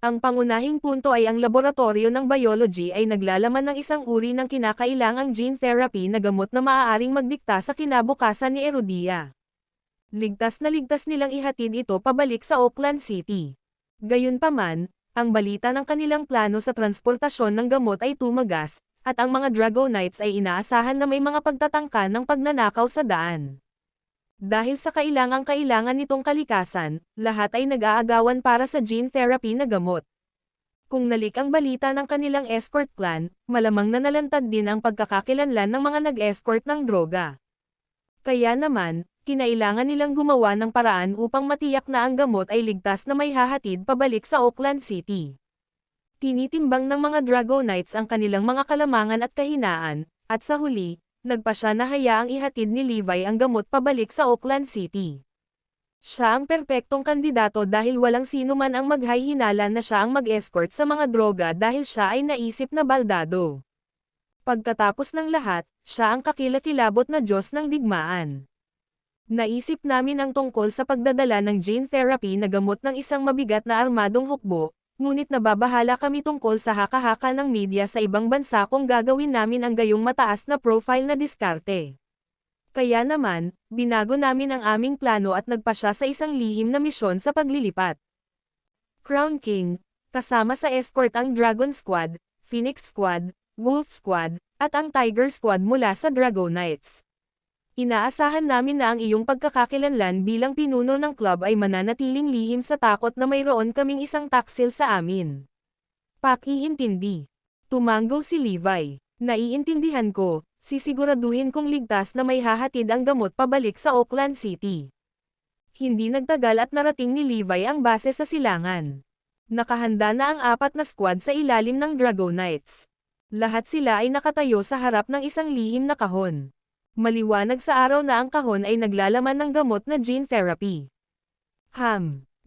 Speaker 1: Ang pangunahing punto ay ang laboratorio ng biology ay naglalaman ng isang uri ng kinakailangang gene therapy na gamot na maaaring magdikta sa kinabukasan ni Erudia. Ligtas na ligtas nilang ihatid ito pabalik sa Oakland City. Gayunpaman, ang balita ng kanilang plano sa transportasyon ng gamot ay tumagas, at ang mga Drago Knights ay inaasahan na may mga pagtatangka ng pagnanakaw sa daan. Dahil sa kailangan nitong kalikasan, lahat ay nag-aagawan para sa gene therapy na gamot. Kung nalik ang balita ng kanilang escort plan, malamang na nalantad din ang pagkakakilanlan ng mga nag-escort ng droga. Kaya naman, kinailangan nilang gumawa ng paraan upang matiyak na ang gamot ay ligtas na may hahatid pabalik sa Oakland City. Tinitimbang ng mga Drago Knights ang kanilang mga kalamangan at kahinaan, at sa huli, nagpasya na hayaang ihatid ni Levi ang gamot pabalik sa Oakland City. Siya ang perpektong kandidato dahil walang sino man ang maghay-hinala na siya ang mag-escort sa mga droga dahil siya ay naisip na baldado. Pagkatapos ng lahat, siya ang kakilakilabot na Diyos ng digmaan. Naisip namin ang tungkol sa pagdadala ng gene therapy na gamot ng isang mabigat na armadong hukbo, ngunit nababahala kami tungkol sa haka-haka ng media sa ibang bansa kung gagawin namin ang gayong mataas na profile na diskarte. Kaya naman, binago namin ang aming plano at nagpasya sa isang lihim na misyon sa paglilipat. Crown King, kasama sa escort ang Dragon Squad, Phoenix Squad, Wolf Squad, at ang Tiger Squad mula sa Drago Knights. Inaasahan namin na ang iyong pagkakakilanlan bilang pinuno ng club ay mananatiling lihim sa takot na mayroon kaming isang taksil sa amin. Pakiintindi. Tumanggo si Levi. Naiintindihan ko, sisiguraduhin kong ligtas na may hahatid ang gamot pabalik sa Oakland City. Hindi nagtagal at narating ni Levi ang base sa silangan. Nakahanda na ang 4 na squad sa ilalim ng Drago Knights. Lahat sila ay nakatayo sa harap ng isang lihim na kahon. Maliwanag sa araw na ang kahon ay naglalaman ng gamot na gene therapy.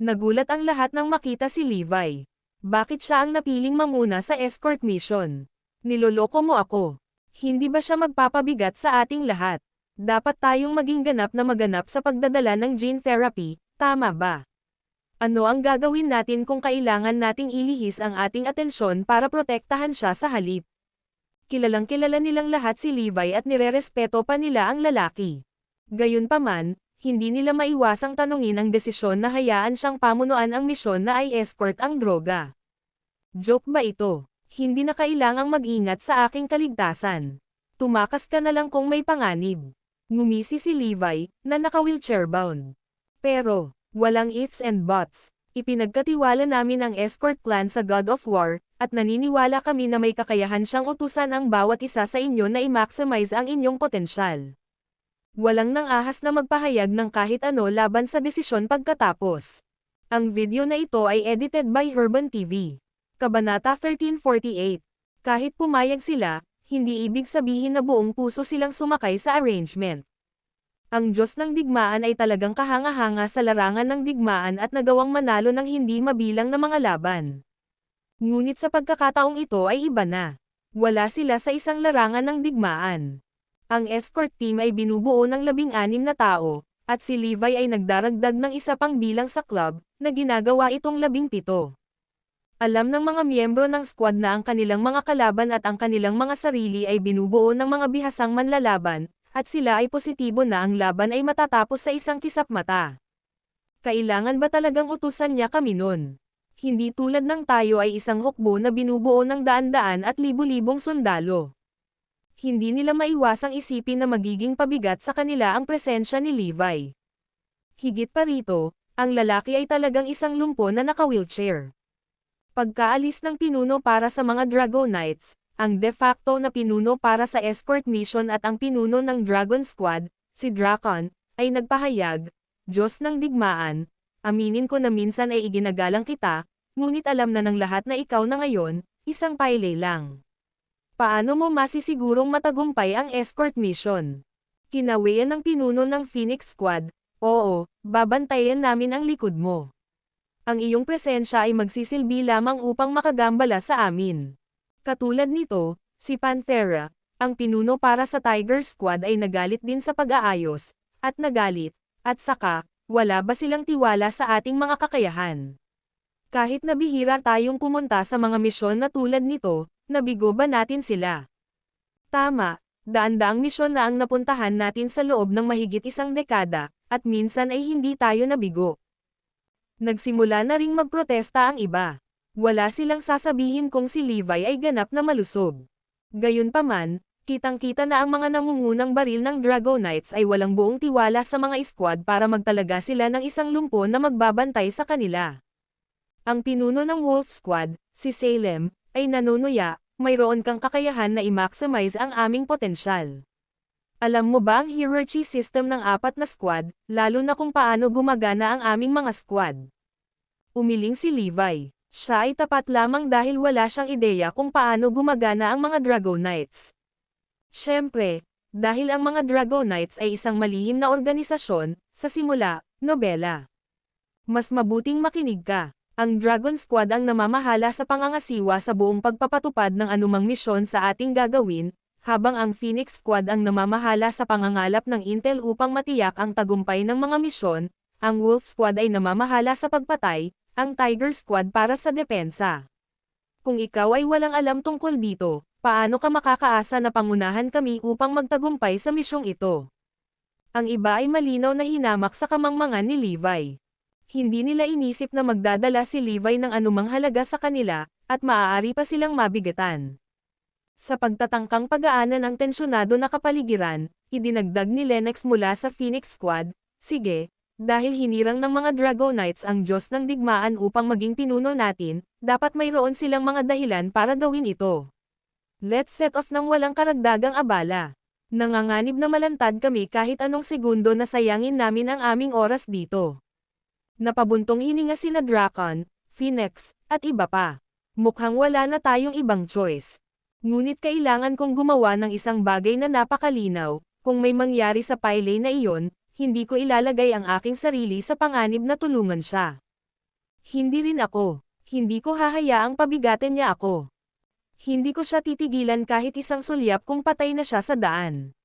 Speaker 1: Nagulat ang lahat nang makita si Levi. Bakit siya ang napiling mamuna sa escort mission? Niloloko mo ako. Hindi ba siya magpapabigat sa ating lahat? Dapat tayong maging ganap na maganap sa pagdadala ng gene therapy, tama ba? Ano ang gagawin natin kung kailangan nating ilihis ang ating atensyon para protektahan siya sa halip? Kilalang-kilala nilang lahat si Levi at nirerespeto pa nila ang lalaki. Gayunpaman, hindi nila maiwasang tanungin ang desisyon na hayaan siyang pamunuan ang misyon na ay escort ang droga. Joke ba ito? Hindi na kailangang mag-ingat sa aking kaligtasan. Tumakas ka na lang kung may panganib. Ngumisi si Levi, na naka-wheelchair bound. Pero, walang ifs and buts. Ipinagkatiwala namin ang escort plan sa God of War, at naniniwala kami na may kakayahan siyang utusan ang bawat isa sa inyo na i-maximize ang inyong potensyal. Walang nang ahas na magpahayag ng kahit ano laban sa desisyon pagkatapos. Ang video na ito ay edited by Urban TV. Kabanata 1348. Kahit pumayag sila, hindi ibig sabihin na buong puso silang sumakay sa arrangement. Ang Diyos ng digmaan ay talagang kahanga-hanga sa larangan ng digmaan at nagawang manalo ng hindi mabilang na mga laban. Ngunit sa pagkakataong ito ay iba na. Wala sila sa isang larangan ng digmaan. Ang escort team ay binubuo ng 16 na tao, at si Levi ay nagdaragdag ng isa pang bilang sa club, na ginagawa itong 17. Alam ng mga miyembro ng squad na ang kanilang mga kalaban at ang kanilang mga sarili ay binubuo ng mga bihasang manlalaban, at sila ay positibo na ang laban ay matatapos sa isang kisap mata. Kailangan ba talagang utusan niya kami nun? Hindi tulad ng tayo ay isang hukbo na binubuo ng daan-daan at libu-libong sundalo. Hindi nila maiwasang isipin na magiging pabigat sa kanila ang presensya ni Levi. Higit pa rito, ang lalaki ay talagang isang lumpo na naka-wheelchair. Pagkaalis ng pinuno para sa mga Drago Knights, ang de facto na pinuno para sa escort mission at ang pinuno ng Dragon Squad, si Drakon, ay nagpahayag, Diyos ng digmaan, aminin ko na minsan ay iginagalang kita, ngunit alam na ng lahat na ikaw na ngayon, isang paylay lang. Paano mo masisigurong matagumpay ang escort mission? Kinawian ng pinuno ng Phoenix Squad, oo, babantayan namin ang likod mo. Ang iyong presensya ay magsisilbi lamang upang makagambala sa amin. Katulad nito, si Panthera, ang pinuno para sa Tiger Squad ay nagalit din sa pag-aayos, at nagalit, at saka, wala ba silang tiwala sa ating mga kakayahan? Kahit na bihira tayong pumunta sa mga misyon na tulad nito, nabigo ba natin sila? Tama, daan-daang misyon na ang napuntahan natin sa loob ng mahigit isang dekada, at minsan ay hindi tayo nabigo. Nagsimula na ring magprotesta ang iba. Wala silang sasabihin kung si Levi ay ganap na malusog. Gayunpaman, kitang-kita na ang mga nangungunang baril ng Drago Knights ay walang buong tiwala sa mga squad para magtalaga sila ng isang lumpo na magbabantay sa kanila. Ang pinuno ng Wolf Squad, si Salem, ay nanunuya, mayroon kang kakayahan na i-maximize ang aming potensyal. Alam mo ba ang hierarchy system ng 4 na squad, lalo na kung paano gumagana ang aming mga squad? Umiling si Levi. Siya ay tapat lamang dahil wala siyang ideya kung paano gumagana ang mga Drago Knights. Siyempre, dahil ang mga Drago Knights ay isang malihim na organisasyon, sa simula, nobela. Mas mabuting makinig ka. Ang Dragon Squad ang namamahala sa pangangasiwa sa buong pagpapatupad ng anumang misyon sa ating gagawin, habang ang Phoenix Squad ang namamahala sa pangangalap ng intel upang matiyak ang tagumpay ng mga misyon, ang Wolf Squad ay namamahala sa pagpatay, ang Tiger Squad para sa depensa. Kung ikaw ay walang alam tungkol dito, paano ka makakaasa na pangunahan kami upang magtagumpay sa misyong ito? Ang iba ay malinaw na hinamak sa kamangmangan ni Levi. Hindi nila inisip na magdadala si Levi ng anumang halaga sa kanila, at maaari pa silang mabigatan. Sa pagtatangkang pag-aanan ang tensyonado na kapaligiran, idinagdag ni Lennox mula sa Phoenix Squad, sige, dahil hinirang ng mga Drago Knights ang Diyos ng digmaan upang maging pinuno natin, dapat mayroon silang mga dahilan para gawin ito. Let's set off ng walang karagdagang abala. Nanganganib na malantad kami kahit anong segundo na sayangin namin ang aming oras dito. Napabuntong hininga sina Drakon, Phoenix, at iba pa. Mukhang wala na tayong ibang choice. Ngunit kailangan kong gumawa ng isang bagay na napakalinaw, kung may mangyari sa paylay na iyon, hindi ko ilalagay ang aking sarili sa panganib na tulungan siya. Hindi rin ako. Hindi ko hahayaang pabigatin niya ako. Hindi ko siya titigilan kahit isang sulyap kung patay na siya sa daan.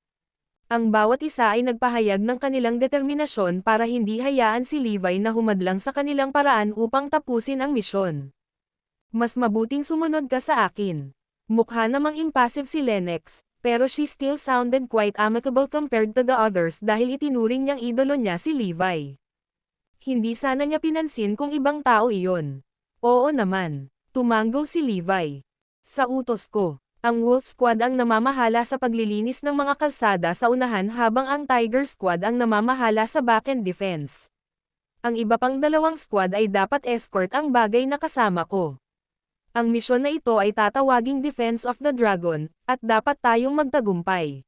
Speaker 1: Ang bawat isa ay nagpahayag ng kanilang determinasyon para hindi hayaan si Levi na humadlang sa kanilang paraan upang tapusin ang misyon. Mas mabuting sumunod ka sa akin. Mukha namang impassive si Lennox, Pero she still sounded quite amicable compared to the others dahil itinuring niyang idolo niya si Levi. Hindi sana niya pinansin kung ibang tao iyon. Oo naman. Tumango si Levi. Sa utos ko, ang Wolf Squad ang namamahala sa paglilinis ng mga kalsada sa unahan habang ang Tiger Squad ang namamahala sa back-end defense. Ang iba pang dalawang squad ay dapat escort ang bagay na kasama ko. Ang misyon na ito ay tatawaging Defense of the Dragon, at dapat tayong magtagumpay.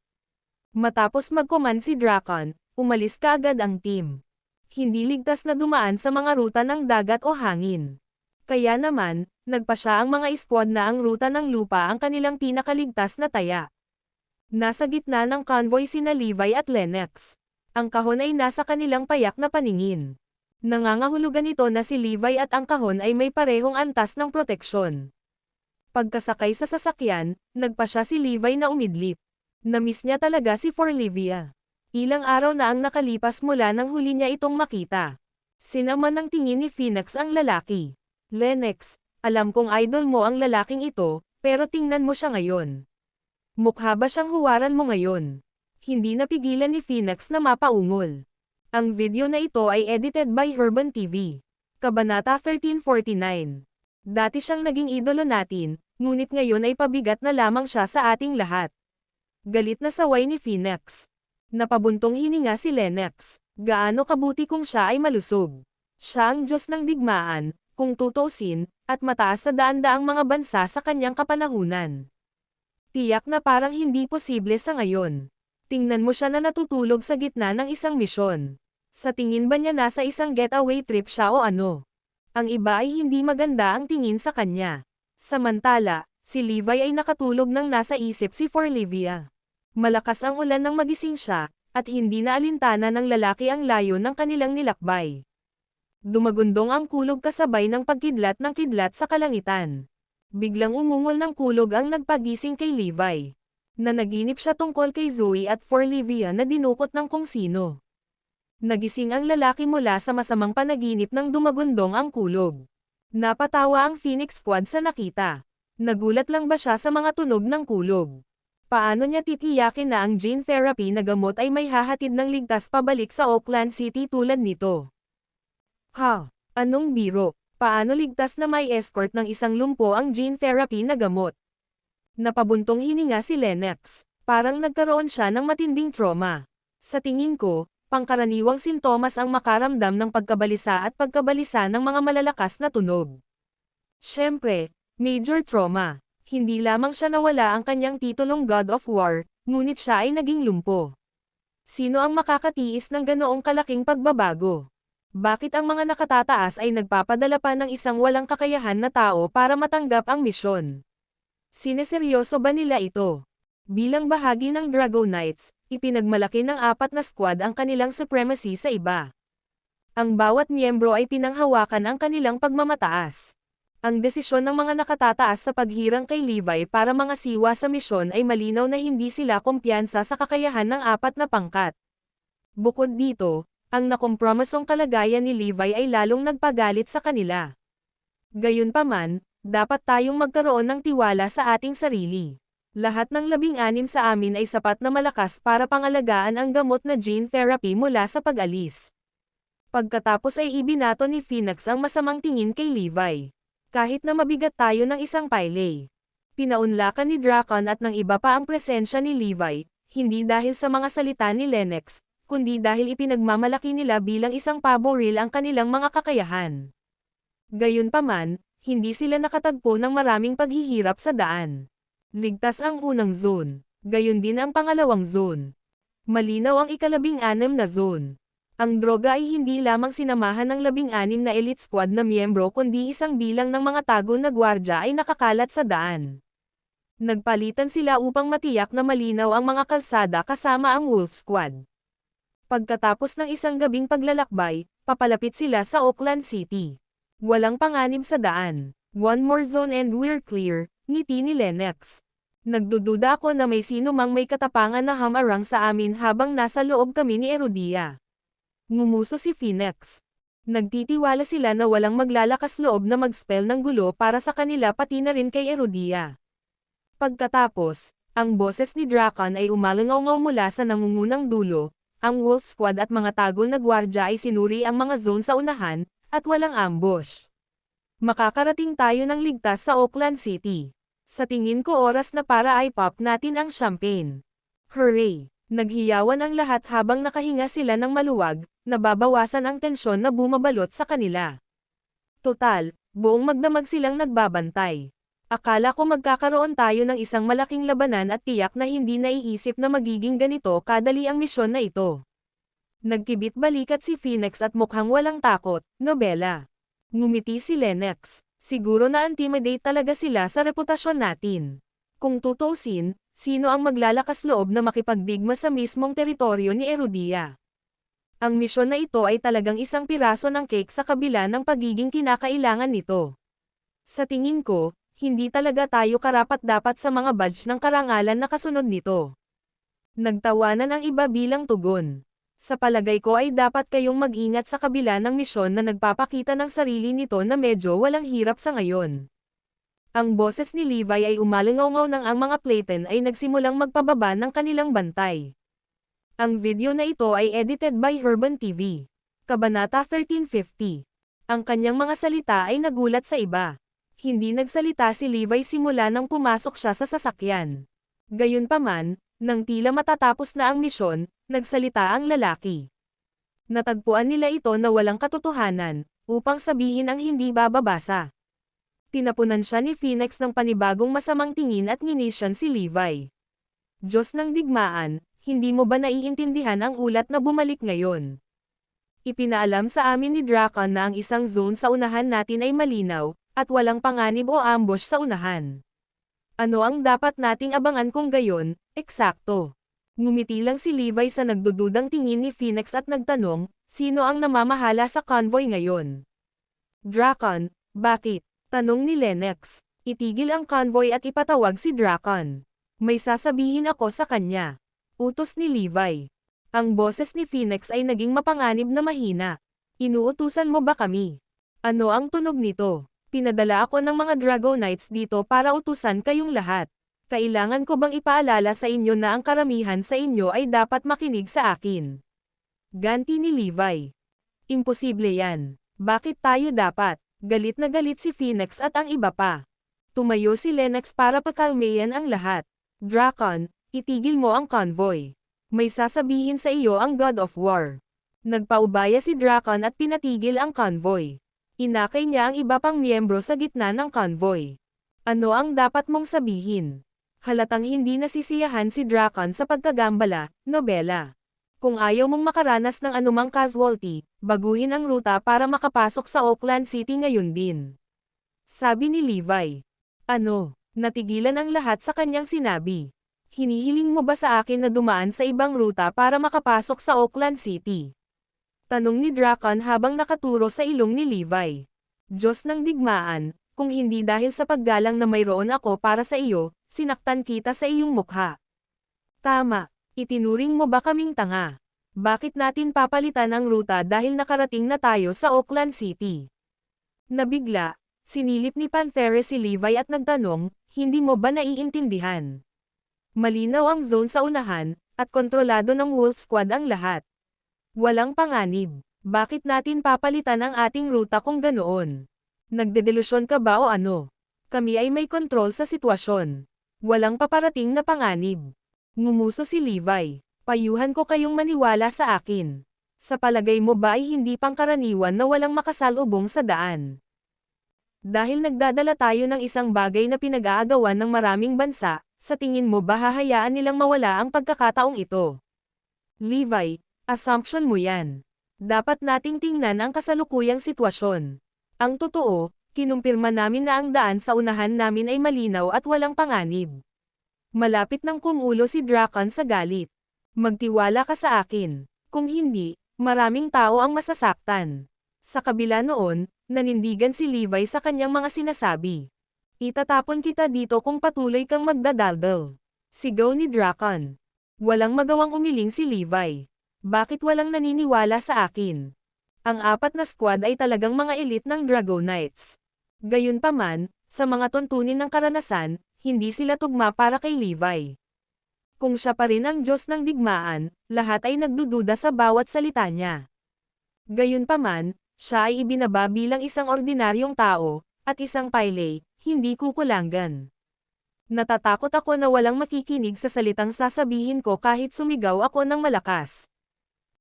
Speaker 1: Matapos mag-command si Drakon, umalis kaagad ang team. Hindi ligtas na dumaan sa mga ruta ng dagat o hangin. Kaya naman, nagpa siya ang mga squad na ang ruta ng lupa ang kanilang pinakaligtas na taya. Nasa gitna ng convoy sina Levi at Lennox. Ang kahon ay nasa kanilang payak na paningin. Nangangahulugan ito na si Levi at ang kahon ay may parehong antas ng proteksyon. Pagkasakay sa sasakyan, nagpa siya si Levi na umidlip. Namiss niya talaga si Forlivia. Ilang araw na ang nakalipas mula nang huli niya itong makita. Sinama ng tingin ni Phoenix ang lalaki. Lennox, alam kong idol mo ang lalaking ito, pero tingnan mo siya ngayon. Mukha ba siyang huwaran mo ngayon? Hindi napigilan ni Phoenix na mapaungol. Ang video na ito ay edited by Urban TV. Kabanata 1349. Dati siyang naging idolo natin, ngunit ngayon ay pabigat na lamang siya sa ating lahat. Galit na saway ni Phoenix. Napabuntong hininga si Lennox. Gaano kabuti kung siya ay malusog. Siya ang Diyos ng digmaan, kung tutusin, at mataas sa daan-daang mga bansa sa kanyang kapanahunan. Tiyak na parang hindi posible sa ngayon. Tingnan mo siya na natutulog sa gitna ng isang misyon. Sa tingin ba niya nasa isang getaway trip siya o ano? Ang iba ay hindi maganda ang tingin sa kanya. Samantala, si Levi ay nakatulog nang nasa isip si Forlivia. Malakas ang ulan nang magising siya, at hindi na alintana ng lalaki ang layo ng kanilang nilakbay. Dumagundong ang kulog kasabay ng pagkidlat ng kidlat sa kalangitan. Biglang umungol ng kulog ang nagpagising kay Levi. Nanaginip siya tungkol kay Zoe at Forlivia na dinukot ng kung sino. Nagising ang lalaki mula sa masamang panaginip nang dumagundong ang kulog. Napatawa ang Phoenix Squad sa nakita. Nagulat lang ba siya sa mga tunog ng kulog? Paano niya titiyakin na ang gene therapy na gamot ay may hahatid ng ligtas pabalik sa Oakland City tulad nito? Ha? Anong biro? Paano ligtas na may escort ng isang lumpo ang gene therapy na gamot? Napabuntong hininga si Lennox. Parang nagkaroon siya ng matinding trauma. Sa tingin ko, pangkaraniwang sintomas ang makaramdam ng pagkabalisa at pagkabalisa ng mga malalakas na tunog. Siyempre, major trauma. Hindi lamang siya nawala ang kanyang titulong God of War, ngunit siya ay naging lumpo. Sino ang makakatiis ng ganoong kalaking pagbabago? Bakit ang mga nakatataas ay nagpapadala pa ng isang walang kakayahan na tao para matanggap ang misyon? Sineseryoso ba nila ito? Bilang bahagi ng Dragon Knights, ipinagmalaki ng 4 na squad ang kanilang supremacy sa iba. Ang bawat miyembro ay pinanghawakan ang kanilang pagmamataas. Ang desisyon ng mga nakatataas sa paghirang kay Levi para mga siwa sa misyon ay malinaw na hindi sila kumpiyansa sa kakayahan ng 4 na pangkat. Bukod dito, ang nakompromisong kalagayan ni Levi ay lalong nagpagalit sa kanila. Gayunpaman, dapat tayong magkaroon ng tiwala sa ating sarili. Lahat ng 16 sa amin ay sapat na malakas para pangalagaan ang gamot na gene therapy mula sa pag-alis. Pagkatapos ay ibinato ni Phoenix ang masamang tingin kay Levi. Kahit na mabigat tayo ng isang pile. Pinaunlakan ni Drakon at ng iba pa ang presensya ni Levi, hindi dahil sa mga salita ni Lennox, kundi dahil ipinagmamalaki nila bilang isang paboril ang kanilang mga kakayahan. Gayunpaman, hindi sila nakatagpo ng maraming paghihirap sa daan. Ligtas ang unang zone, gayon din ang pangalawang zone. Malinaw ang ika-16 na zone. Ang droga ay hindi lamang sinamahan ng 16 na elite squad na miyembro kundi isang bilang ng mga tago na gwardya ay nakakalat sa daan. Nagpalitan sila upang matiyak na malinaw ang mga kalsada kasama ang Wolf Squad. Pagkatapos ng isang gabing paglalakbay, papalapit sila sa Oakland City. Walang panganib sa daan. One more zone and we're clear, ngiti ni Lennox. Nagdududa ako na may sino mang may katapangan na hamarang sa amin habang nasa loob kami ni Erudia. Ngumuso si Phoenix. Nagtitiwala sila na walang maglalakas loob na mag-spell ng gulo para sa kanila pati na rin kay Erudia. Pagkatapos, Ang boses ni Drakon ay umalangaw mula sa nangungunang dulo. Ang Wolf Squad at mga tagol na gwardya ay sinuri ang mga zone sa unahan, at walang ambush. Makakarating tayo ng ligtas sa Oakland City. Sa tingin ko oras na para i-pop natin ang champagne. Hooray! Naghiyawan ang lahat habang nakahinga sila ng maluwag, nababawasan ang tensyon na bumabalot sa kanila. Total, buong magdamag silang nagbabantay. Akala ko magkakaroon tayo ng isang malaking labanan at tiyak na hindi naiisip na magiging ganito kadali ang misyon na ito. Nagkibit balikat si Phoenix at mukhang walang takot, nobela. Ngumiti si Lennox. Siguro na intimidate talaga sila sa reputasyon natin. Kung tutuusin, sino ang maglalakas loob na makipagdigma sa mismong teritoryo ni Erudia? Ang misyon na ito ay talagang isang piraso ng cake sa kabila ng pagiging kinakailangan nito. Sa tingin ko, hindi talaga tayo karapat-dapat sa mga badge ng karangalan na kasunod nito. Nagtawanan ang iba bilang tugon. Sa palagay ko ay dapat kayong mag-ingat sa kabila ng misyon na nagpapakita ng sarili nito na medyo walang hirap sa ngayon. Ang boses ni Levi ay umalangaw nang ang mga Platen ay nagsimulang magpababa ng kanilang bantay. Ang video na ito ay edited by Herban TV. Kabanata 1350. Ang kanyang mga salita ay nagulat sa iba. Hindi nagsalita si Levi simula nang pumasok siya sa sasakyan. Gayunpaman, nang tila matatapos na ang misyon, nagsalita ang lalaki. Natagpuan nila ito na walang katotohanan, upang sabihin ang hindi bababasa. Tinapunan siya ni Phoenix ng panibagong masamang tingin at nginisyan si Levi. Diyos ng digmaan, hindi mo ba naiintindihan ang ulat na bumalik ngayon? Ipinaalam sa amin ni Drakon na ang isang zone sa unahan natin ay malinaw, at walang panganib o ambush sa unahan. Ano ang dapat nating abangan kung gayon? Eksakto. Ngumiti lang si Levi sa nagdududang tingin ni Phoenix at nagtanong, sino ang namamahala sa convoy ngayon? Drakon, bakit? Tanong ni Lennox. Itigil ang convoy at ipatawag si Drakon. May sasabihin ako sa kanya. Utos ni Levi. Ang boses ni Phoenix ay naging mapanganib na mahina. Inuutusan mo ba kami? Ano ang tunog nito? Pinadala ako ng mga Dragonites dito para utusan kayong lahat. Kailangan ko bang ipaalala sa inyo na ang karamihan sa inyo ay dapat makinig sa akin? Ganti ni Levi. Imposible yan. Bakit tayo dapat? Galit na galit si Phoenix at ang iba pa. Tumayo si Lennox para pakalmayan ang lahat. Drakon, itigil mo ang convoy. May sasabihin sa iyo ang God of War. Nagpaubaya si Drakon at pinatigil ang convoy. Inakay niya ang iba pang miyembro sa gitna ng convoy. Ano ang dapat mong sabihin? Halatang hindi nasisiyahan si Drakon sa pagkagambala, nobela. Kung ayaw mong makaranas ng anumang casualty, baguhin ang ruta para makapasok sa Oakland City ngayon din. Sabi ni Levi. Ano? Natigilan ang lahat sa kanyang sinabi. Hinihiling mo ba sa akin na dumaan sa ibang ruta para makapasok sa Oakland City? Tanong ni Drakon habang nakaturo sa ilong ni Levi. Diyos ng digmaan, kung hindi dahil sa paggalang na mayroon ako para sa iyo, sinaktan kita sa iyong mukha. Tama, itinuring mo ba kaming tanga? Bakit natin papalitan ang ruta dahil nakarating na tayo sa Oakland City? Nabigla, sinilip ni Panthere si Levi at nagtanong, hindi mo ba naiintindihan? Malinaw ang zone sa unahan, at kontrolado ng Wolf Squad ang lahat. Walang panganib. Bakit natin papalitan ang ating ruta kung ganoon? Nagdedelusyon ka ba o ano? Kami ay may kontrol sa sitwasyon. Walang paparating na panganib. Ngumuso si Levi. Payuhan ko kayong maniwala sa akin. Sa palagay mo ba ay hindi pangkaraniwan na walang makasalubong sa daan? Dahil nagdadala tayo ng isang bagay na pinag-aagawan ng maraming bansa, sa tingin mo ba hahayaan nilang mawala ang pagkakataong ito? Levi, assumption mo yan. Dapat nating tingnan ang kasalukuyang sitwasyon. Ang totoo, kinumpirma namin na ang daan sa unahan namin ay malinaw at walang panganib. Malapit nang kumulo si Drakon sa galit. Magtiwala ka sa akin. Kung hindi, maraming tao ang masasaktan. Sa kabila noon, nanindigan si Levi sa kanyang mga sinasabi. Itatapon kita dito kung patuloy kang magdadaldal. Sigaw ni Drakon. Walang magawang umiling si Levi. Bakit walang naniniwala sa akin? Ang apat na squad ay talagang mga elite ng Dragonites. Gayunpaman, sa mga tuntunin ng karanasan, hindi sila tugma para kay Levi. Kung siya pa rin ang Diyos ng digmaan, lahat ay nagdududa sa bawat salita niya. Gayunpaman, siya ay ibinaba bilang isang ordinaryong tao, at isang pile, hindi kukulanggan. Natatakot ako na walang makikinig sa salitang sasabihin ko kahit sumigaw ako ng malakas.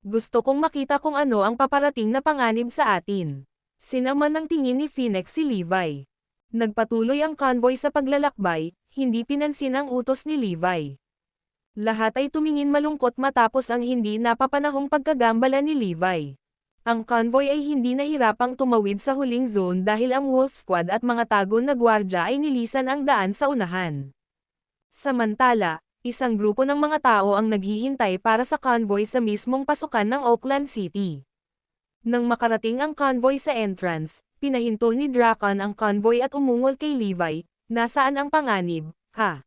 Speaker 1: Gusto kong makita kung ano ang paparating na panganib sa atin. Sinaman ng tingin ni Phoenix si Levi. Nagpatuloy ang convoy sa paglalakbay, hindi pinansin ang utos ni Levi. Lahat ay tumingin malungkot matapos ang hindi napapanahong pagkagambala ni Levi. Ang convoy ay hindi nahirapang tumawid sa huling zone dahil ang Wolf Squad at mga tago na gwardya ay nilisan ang daan sa unahan. Samantala, isang grupo ng mga tao ang naghihintay para sa convoy sa mismong pasukan ng Oakland City. Nang makarating ang convoy sa entrance, pinahinto ni Drakan ang convoy at umungol kay Levi, "Nasaan ang panganib, ha?"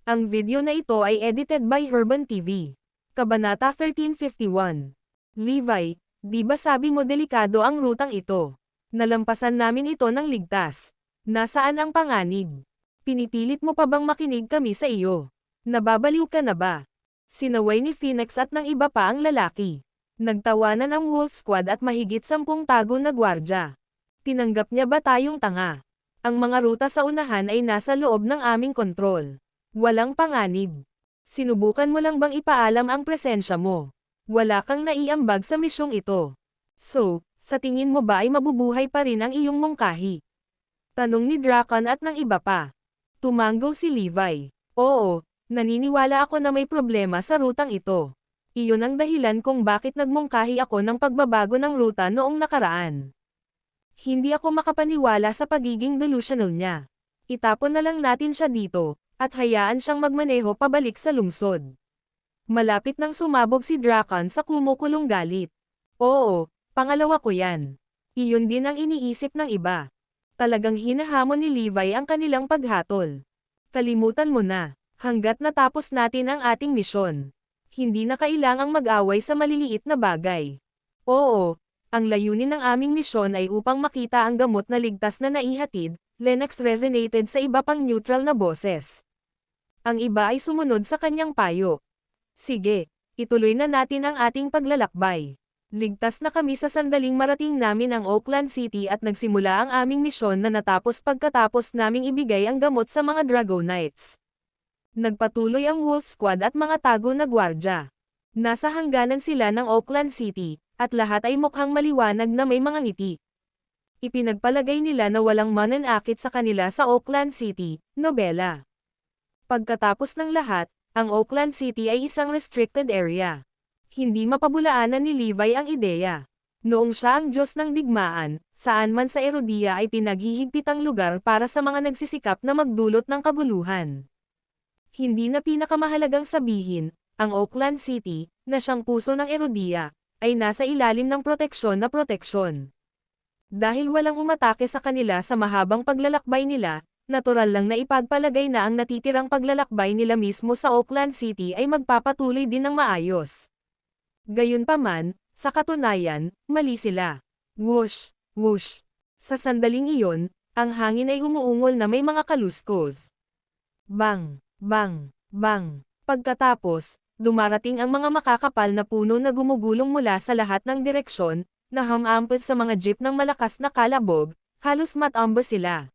Speaker 1: Ang video na ito ay edited by Herban TV. Kabanata 1351. Levi, di ba sabi mo delikado ang rutang ito? Nalampasan namin ito ng ligtas. Nasaan ang panganib? Pinipilit mo pa bang makinig kami sa iyo? Nababaliw ka na ba? Sinaway ni Phoenix at ng iba pa ang lalaki. Nagtawanan ang Wolf Squad at mahigit 10 tago na gwardya. Tinanggap niya ba tayong tanga? Ang mga ruta sa unahan ay nasa loob ng aming kontrol. Walang panganib. Sinubukan mo lang bang ipaalam ang presensya mo? Wala kang naiambag sa misyong ito. So, sa tingin mo ba ay mabubuhay pa rin ang iyong mungkahi? Tanong ni Drakan at ng iba pa. Tumanggo si Levi. Oo, naniniwala ako na may problema sa rutang ito. Iyon ang dahilan kung bakit nagmungkahi ako ng pagbabago ng ruta noong nakaraan. Hindi ako makapaniwala sa pagiging delusional niya. Itapon na lang natin siya dito, at hayaan siyang magmaneho pabalik sa lungsod. Malapit nang sumabog si Drakan sa kumukulong galit. Oo, pangalawa ko yan. Iyon din ang iniisip ng iba. Talagang hinahamon ni Levi ang kanilang paghatol. Kalimutan mo na, hanggat natapos natin ang ating misyon. Hindi na kailangang mag-away sa maliliit na bagay. Oo, ang layunin ng aming misyon ay upang makita ang gamot na ligtas na naihatid, Lennox resonated sa iba pang neutral na boses. Ang iba ay sumunod sa kanyang payo. Sige, ituloy na natin ang ating paglalakbay. Ligtas na kami sa sandaling marating namin ang Oakland City at nagsimula ang aming misyon na natapos pagkatapos naming ibigay ang gamot sa mga Dragonites. Nagpatuloy ang Wolf Squad at mga tago na gwardya. Nasa hangganan sila ng Oakland City, at lahat ay mukhang maliwanag na may mga ngiti. Ipinagpalagay nila na walang mananakit sa kanila sa Oakland City, nobela. Pagkatapos ng lahat, ang Oakland City ay isang restricted area. Hindi mapabulaanan ni Levi ang ideya. Noong siya ang Diyos ng digmaan, saan man sa Erodia ay pinaghihigpitang lugar para sa mga nagsisikap na magdulot ng kaguluhan. Hindi na pinakamahalagang sabihin, ang Oakland City, na siyang puso ng Erodia, ay nasa ilalim ng proteksyon na proteksyon. Dahil walang umatake sa kanila sa mahabang paglalakbay nila, natural lang na ipagpalagay na ang natitirang paglalakbay nila mismo sa Oakland City ay magpapatuloy din ng maayos. Gayunpaman, sa katunayan, mali sila. Whoosh, whoosh. Sa sandaling iyon, ang hangin ay umuungol na may mga kaluskos. Bang! Bang! Bang! Pagkatapos, dumarating ang mga makakapal na puno na gumugulong mula sa lahat ng direksyon, na hamampas sa mga jeep ng malakas na kalabog, halos matamba sila.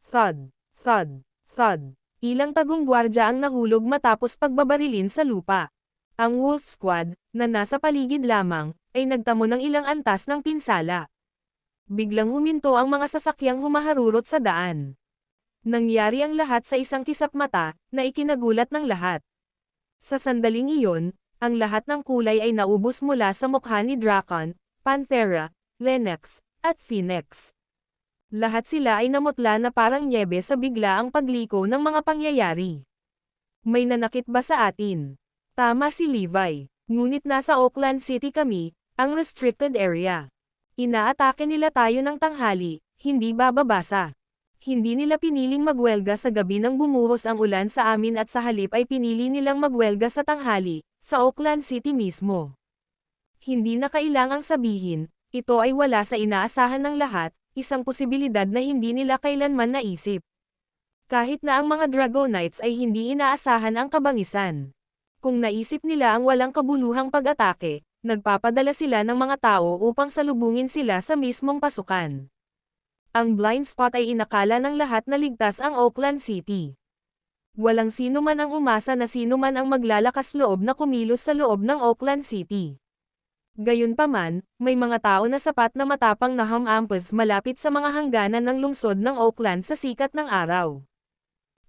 Speaker 1: Thud! Thud! Thud! Ilang tagong gwardya ang nahulog matapos pagbabarilin sa lupa. Ang Wolf Squad, na nasa paligid lamang, ay nagtamo ng ilang antas ng pinsala. Biglang huminto ang mga sasakyang humaharurot sa daan. Nangyari ang lahat sa isang kisap mata, na ikinagulat ng lahat. Sa sandaling iyon, ang lahat ng kulay ay naubos mula sa mukha ni Drakan, Panthera, Lennox, at Phoenix. Lahat sila ay namutla na parang nyebe sa biglaang pagliko ng mga pangyayari. May nanakit ba sa atin? Tama si Levi, ngunit nasa Oakland City kami, ang restricted area. Inaatake nila tayo ng tanghali, hindi bababasa. Hindi nila piniling magwelga sa gabi nang bumuhos ang ulan sa amin at sa halip ay pinili nilang magwelga sa tanghali, sa Oakland City mismo. Hindi na kailangang sabihin, ito ay wala sa inaasahan ng lahat, isang posibilidad na hindi nila kailanman naisip. Kahit na ang mga Dragonites ay hindi inaasahan ang kabangisan. Kung naisip nila ang walang kabuluhang pag-atake, nagpapadala sila ng mga tao upang salubungin sila sa mismong pasukan. Ang blind spot ay inakala ng lahat na ligtas ang Oakland City. Walang sino man ang umasa na sino man ang maglalakas loob na kumilos sa loob ng Oakland City. Gayunpaman, may mga tao na sapat na matapang na humampas malapit sa mga hangganan ng lungsod ng Oakland sa sikat ng araw.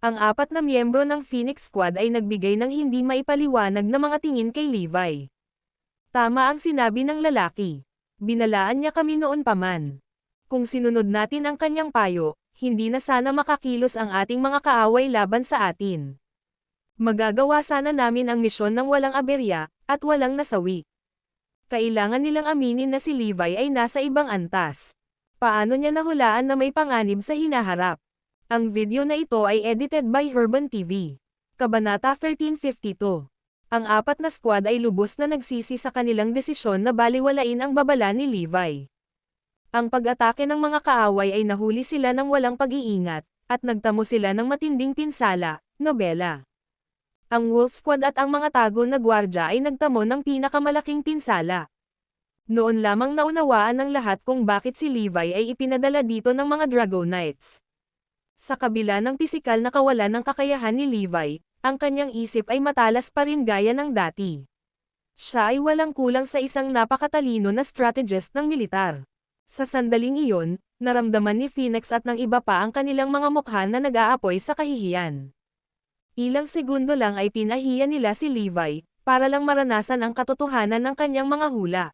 Speaker 1: Ang 4 na miyembro ng Phoenix Squad ay nagbigay ng hindi maipaliwanag na mga tingin kay Levi. Tama ang sinabi ng lalaki. Binalaan niya kami noon pa man. Kung sinunod natin ang kanyang payo, hindi na sana makakilos ang ating mga kaaway laban sa atin. Magagawa sana namin ang misyon ng walang aberya, at walang nasawi. Kailangan nilang aminin na si Levi ay nasa ibang antas. Paano niya nahulaan na may panganib sa hinaharap? Ang video na ito ay edited by Urban TV. Kabanata 1352. Ang 4 na squad ay lubos na nagsisi sa kanilang desisyon na baliwalain ang babala ni Levi. Ang pag-atake ng mga kaaway ay nahuli sila ng walang pag-iingat, at nagtamo sila ng matinding pinsala, nobela. Ang Wolf Squad at ang mga tago na gwardya ay nagtamo ng pinakamalaking pinsala. Noon lamang naunawaan ng lahat kung bakit si Levi ay ipinadala dito ng mga Dragonites. Sa kabila ng pisikal na kawalan ng kakayahan ni Levi, ang kanyang isip ay matalas pa rin gaya ng dati. Siya ay walang kulang sa isang napakatalino na strategist ng militar. Sa sandaling iyon, naramdaman ni Phoenix at ng iba pa ang kanilang mga mukha na nag-aapoy sa kahihiyan. Ilang segundo lang ay pinahiya nila si Levi, para lang maranasan ang katotohanan ng kanyang mga hula.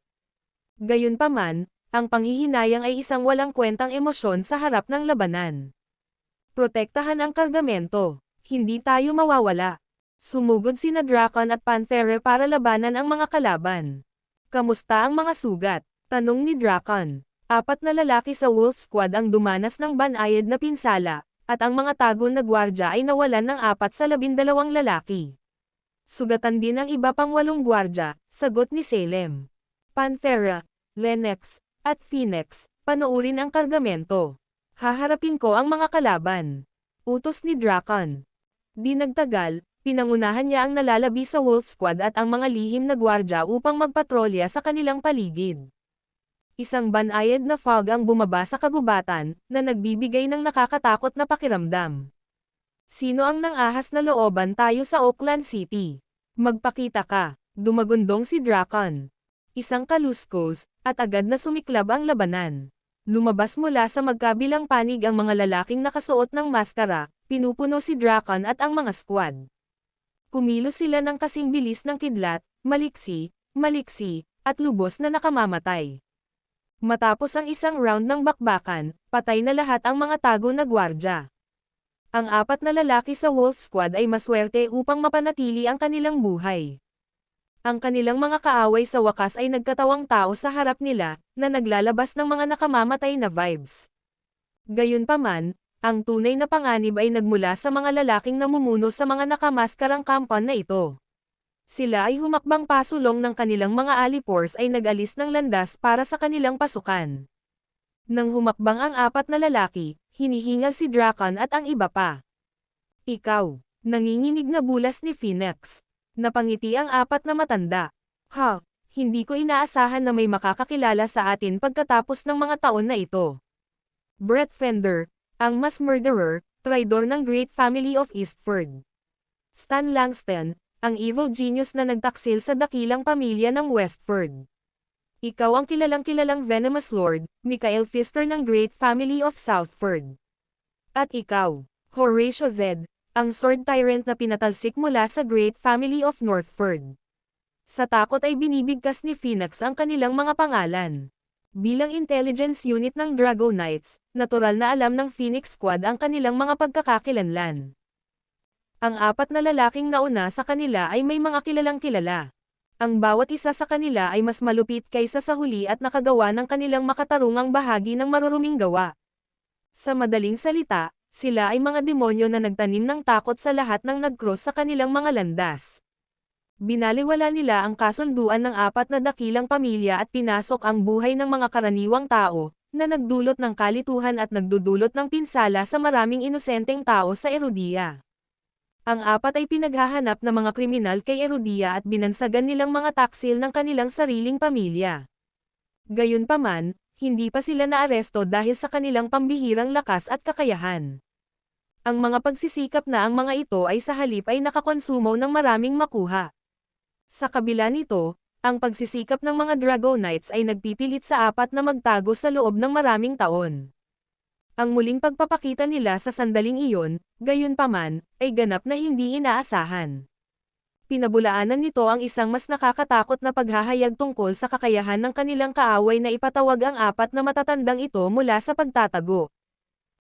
Speaker 1: Gayunpaman, ang panghihinayang ay isang walang kwentang emosyon sa harap ng labanan. Protektahan ang kargamento. Hindi tayo mawawala. Sumugod sina Drakon at Panthera para labanan ang mga kalaban. Kamusta ang mga sugat? Tanong ni Drakon. 4 na lalaki sa Wolf Squad ang dumanas ng banayad na pinsala, at ang mga tago na gwardya ay nawalan ng 4 sa 12 lalaki. Sugatan din ang iba pang 8 gwardya, sagot ni Salem. Panthera, Lennox, at Phoenix, panoorin ang kargamento. Haharapin ko ang mga kalaban. Utos ni Drakon. Di nagtagal, pinangunahan niya ang nalalabi sa Wolf Squad at ang mga lihim na gwardya upang magpatrolya sa kanilang paligid. Isang banayad na fog ang bumaba sa kagubatan, na nagbibigay ng nakakatakot na pakiramdam. Sino ang nang-ahas na looban tayo sa Oakland City? Magpakita ka, dumagundong si Drakon. Isang kaluskos, at agad na sumiklab ang labanan. Lumabas mula sa magkabilang panig ang mga lalaking nakasuot ng maskara, pinupuno si Drakon at ang mga squad. Kumilos sila ng kasing bilis ng kidlat, maliksi, at lubos na nakamamatay. Matapos ang isang round ng bakbakan, patay na lahat ang mga tago na gwardya. Ang 4 na lalaki sa Wolf Squad ay maswerte upang mapanatili ang kanilang buhay. Ang kanilang mga kaaway sa wakas ay nagkatawang tao sa harap nila, na naglalabas ng mga nakamamatay na vibes. Gayunpaman, ang tunay na panganib ay nagmula sa mga lalaking namumuno sa mga nakamaskarang kampan na ito. Sila ay humakbang pasulong ng kanilang mga alipors ay nag-alis ng landas para sa kanilang pasukan. Nang humakbang ang 4 na lalaki, hinihingal si Drakon at ang iba pa. Ikaw, nanginginig na bulas ni Phoenix. Napangiti ang 4 na matanda. Ha, hindi ko inaasahan na may makakakilala sa atin pagkatapos ng mga taon na ito. Brett Fender, ang mass murderer, traidor ng Great Family of Eastford. Stan Langston, ang evil genius na nagtaksil sa dakilang pamilya ng Westford. Ikaw ang kilalang-kilalang venomous lord, Michael Pfister ng Great Family of Southford. At ikaw, Horatio Zed, ang sword tyrant na pinatalsik mula sa Great Family of Northford. Sa takot ay binibigkas ni Phoenix ang kanilang mga pangalan. Bilang intelligence unit ng Dragonites, natural na alam ng Phoenix Squad ang kanilang mga pagkakakilanlan. Ang 4 na lalaking nauna sa kanila ay may mga kilalang kilala. Ang bawat isa sa kanila ay mas malupit kaysa sa huli at nakagawa ng kanilang makatarungang bahagi ng maruruming gawa. Sa madaling salita, sila ay mga demonyo na nagtanim ng takot sa lahat ng nag-cross sa kanilang mga landas. Binaliwala nila ang kasunduan ng 4 na dakilang pamilya at pinasok ang buhay ng mga karaniwang tao, na nagdulot ng kalituhan at nagdudulot ng pinsala sa maraming inosenteng tao sa Erudia. Ang apat ay pinaghahanap na mga kriminal kay Erudia at binansagan nilang mga taksil ng kanilang sariling pamilya. Gayunpaman, hindi pa sila naaresto dahil sa kanilang pambihirang lakas at kakayahan. Ang mga pagsisikap na ang mga ito ay sa halip ay nakakonsumo ng maraming makuha. Sa kabila nito, ang pagsisikap ng mga Dragonites ay nagpipilit sa apat na magtago sa loob ng maraming taon. Ang muling pagpapakita nila sa sandaling iyon, gayunpaman, ay ganap na hindi inaasahan. Pinabulaanan nito ang isang mas nakakatakot na paghahayag tungkol sa kakayahan ng kanilang kaaway na ipatawag ang apat na matatandang ito mula sa pagtatago.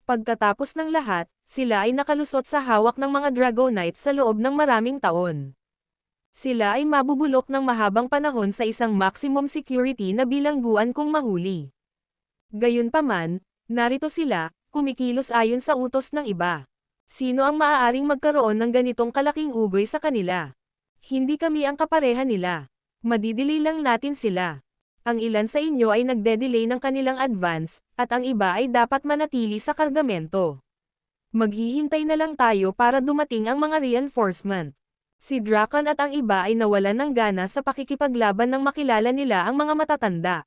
Speaker 1: Pagkatapos ng lahat, sila ay nakalusot sa hawak ng mga Dragonites sa loob ng maraming taon. Sila ay mabubulok ng mahabang panahon sa isang maximum security na bilangguan kung mahuli. Gayunpaman, narito sila, kumikilos ayon sa utos ng iba. Sino ang maaaring magkaroon ng ganitong kalaking ugol sa kanila? Hindi kami ang kapareha nila. Madidelay lang natin sila. Ang ilan sa inyo ay nagde-delay ng kanilang advance, at ang iba ay dapat manatili sa kargamento. Maghihintay na lang tayo para dumating ang mga reinforcement. Si Drakon at ang iba ay nawalan ng gana sa pakikipaglaban nang makilala nila ang mga matatanda.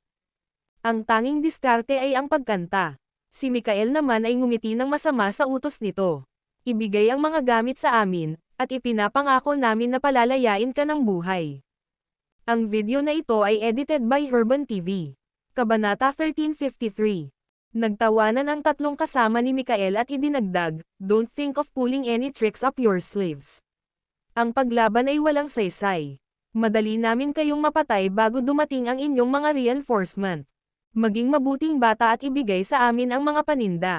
Speaker 1: Ang tanging diskarte ay ang pagkanta. Si Mikael naman ay ngumiti ng masama sa utos nito. Ibigay ang mga gamit sa amin, at ipinapangako namin na palalayain ka ng buhay. Ang video na ito ay edited by Urban TV. Kabanata 1353. Nagtawanan ang tatlong kasama ni Mikael at idinagdag, "Don't think of pulling any tricks up your sleeves. Ang paglaban ay walang saysay. Madali namin kayong mapatay bago dumating ang inyong mga reinforcement. Maging mabuting bata at ibigay sa amin ang mga paninda.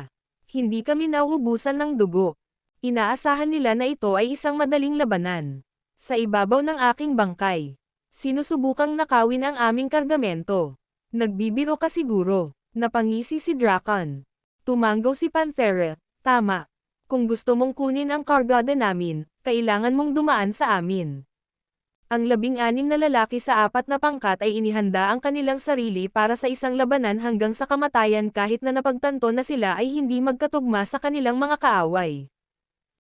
Speaker 1: Hindi kami nauubusan ng dugo." Inaasahan nila na ito ay isang madaling labanan. Sa ibabaw ng aking bangkay. Sinusubukang nakawin ang aming kargamento. Nagbibiro ka siguro. Napangisi si Drakon. Tumanggaw si Panthera, "Tama. Kung gusto mong kunin ang kargada namin, kailangan mong dumaan sa amin." Ang 16 na lalaki sa apat na pangkat ay inihanda ang kanilang sarili para sa isang labanan hanggang sa kamatayan kahit na napagtanto na sila ay hindi magkatugma sa kanilang mga kaaway.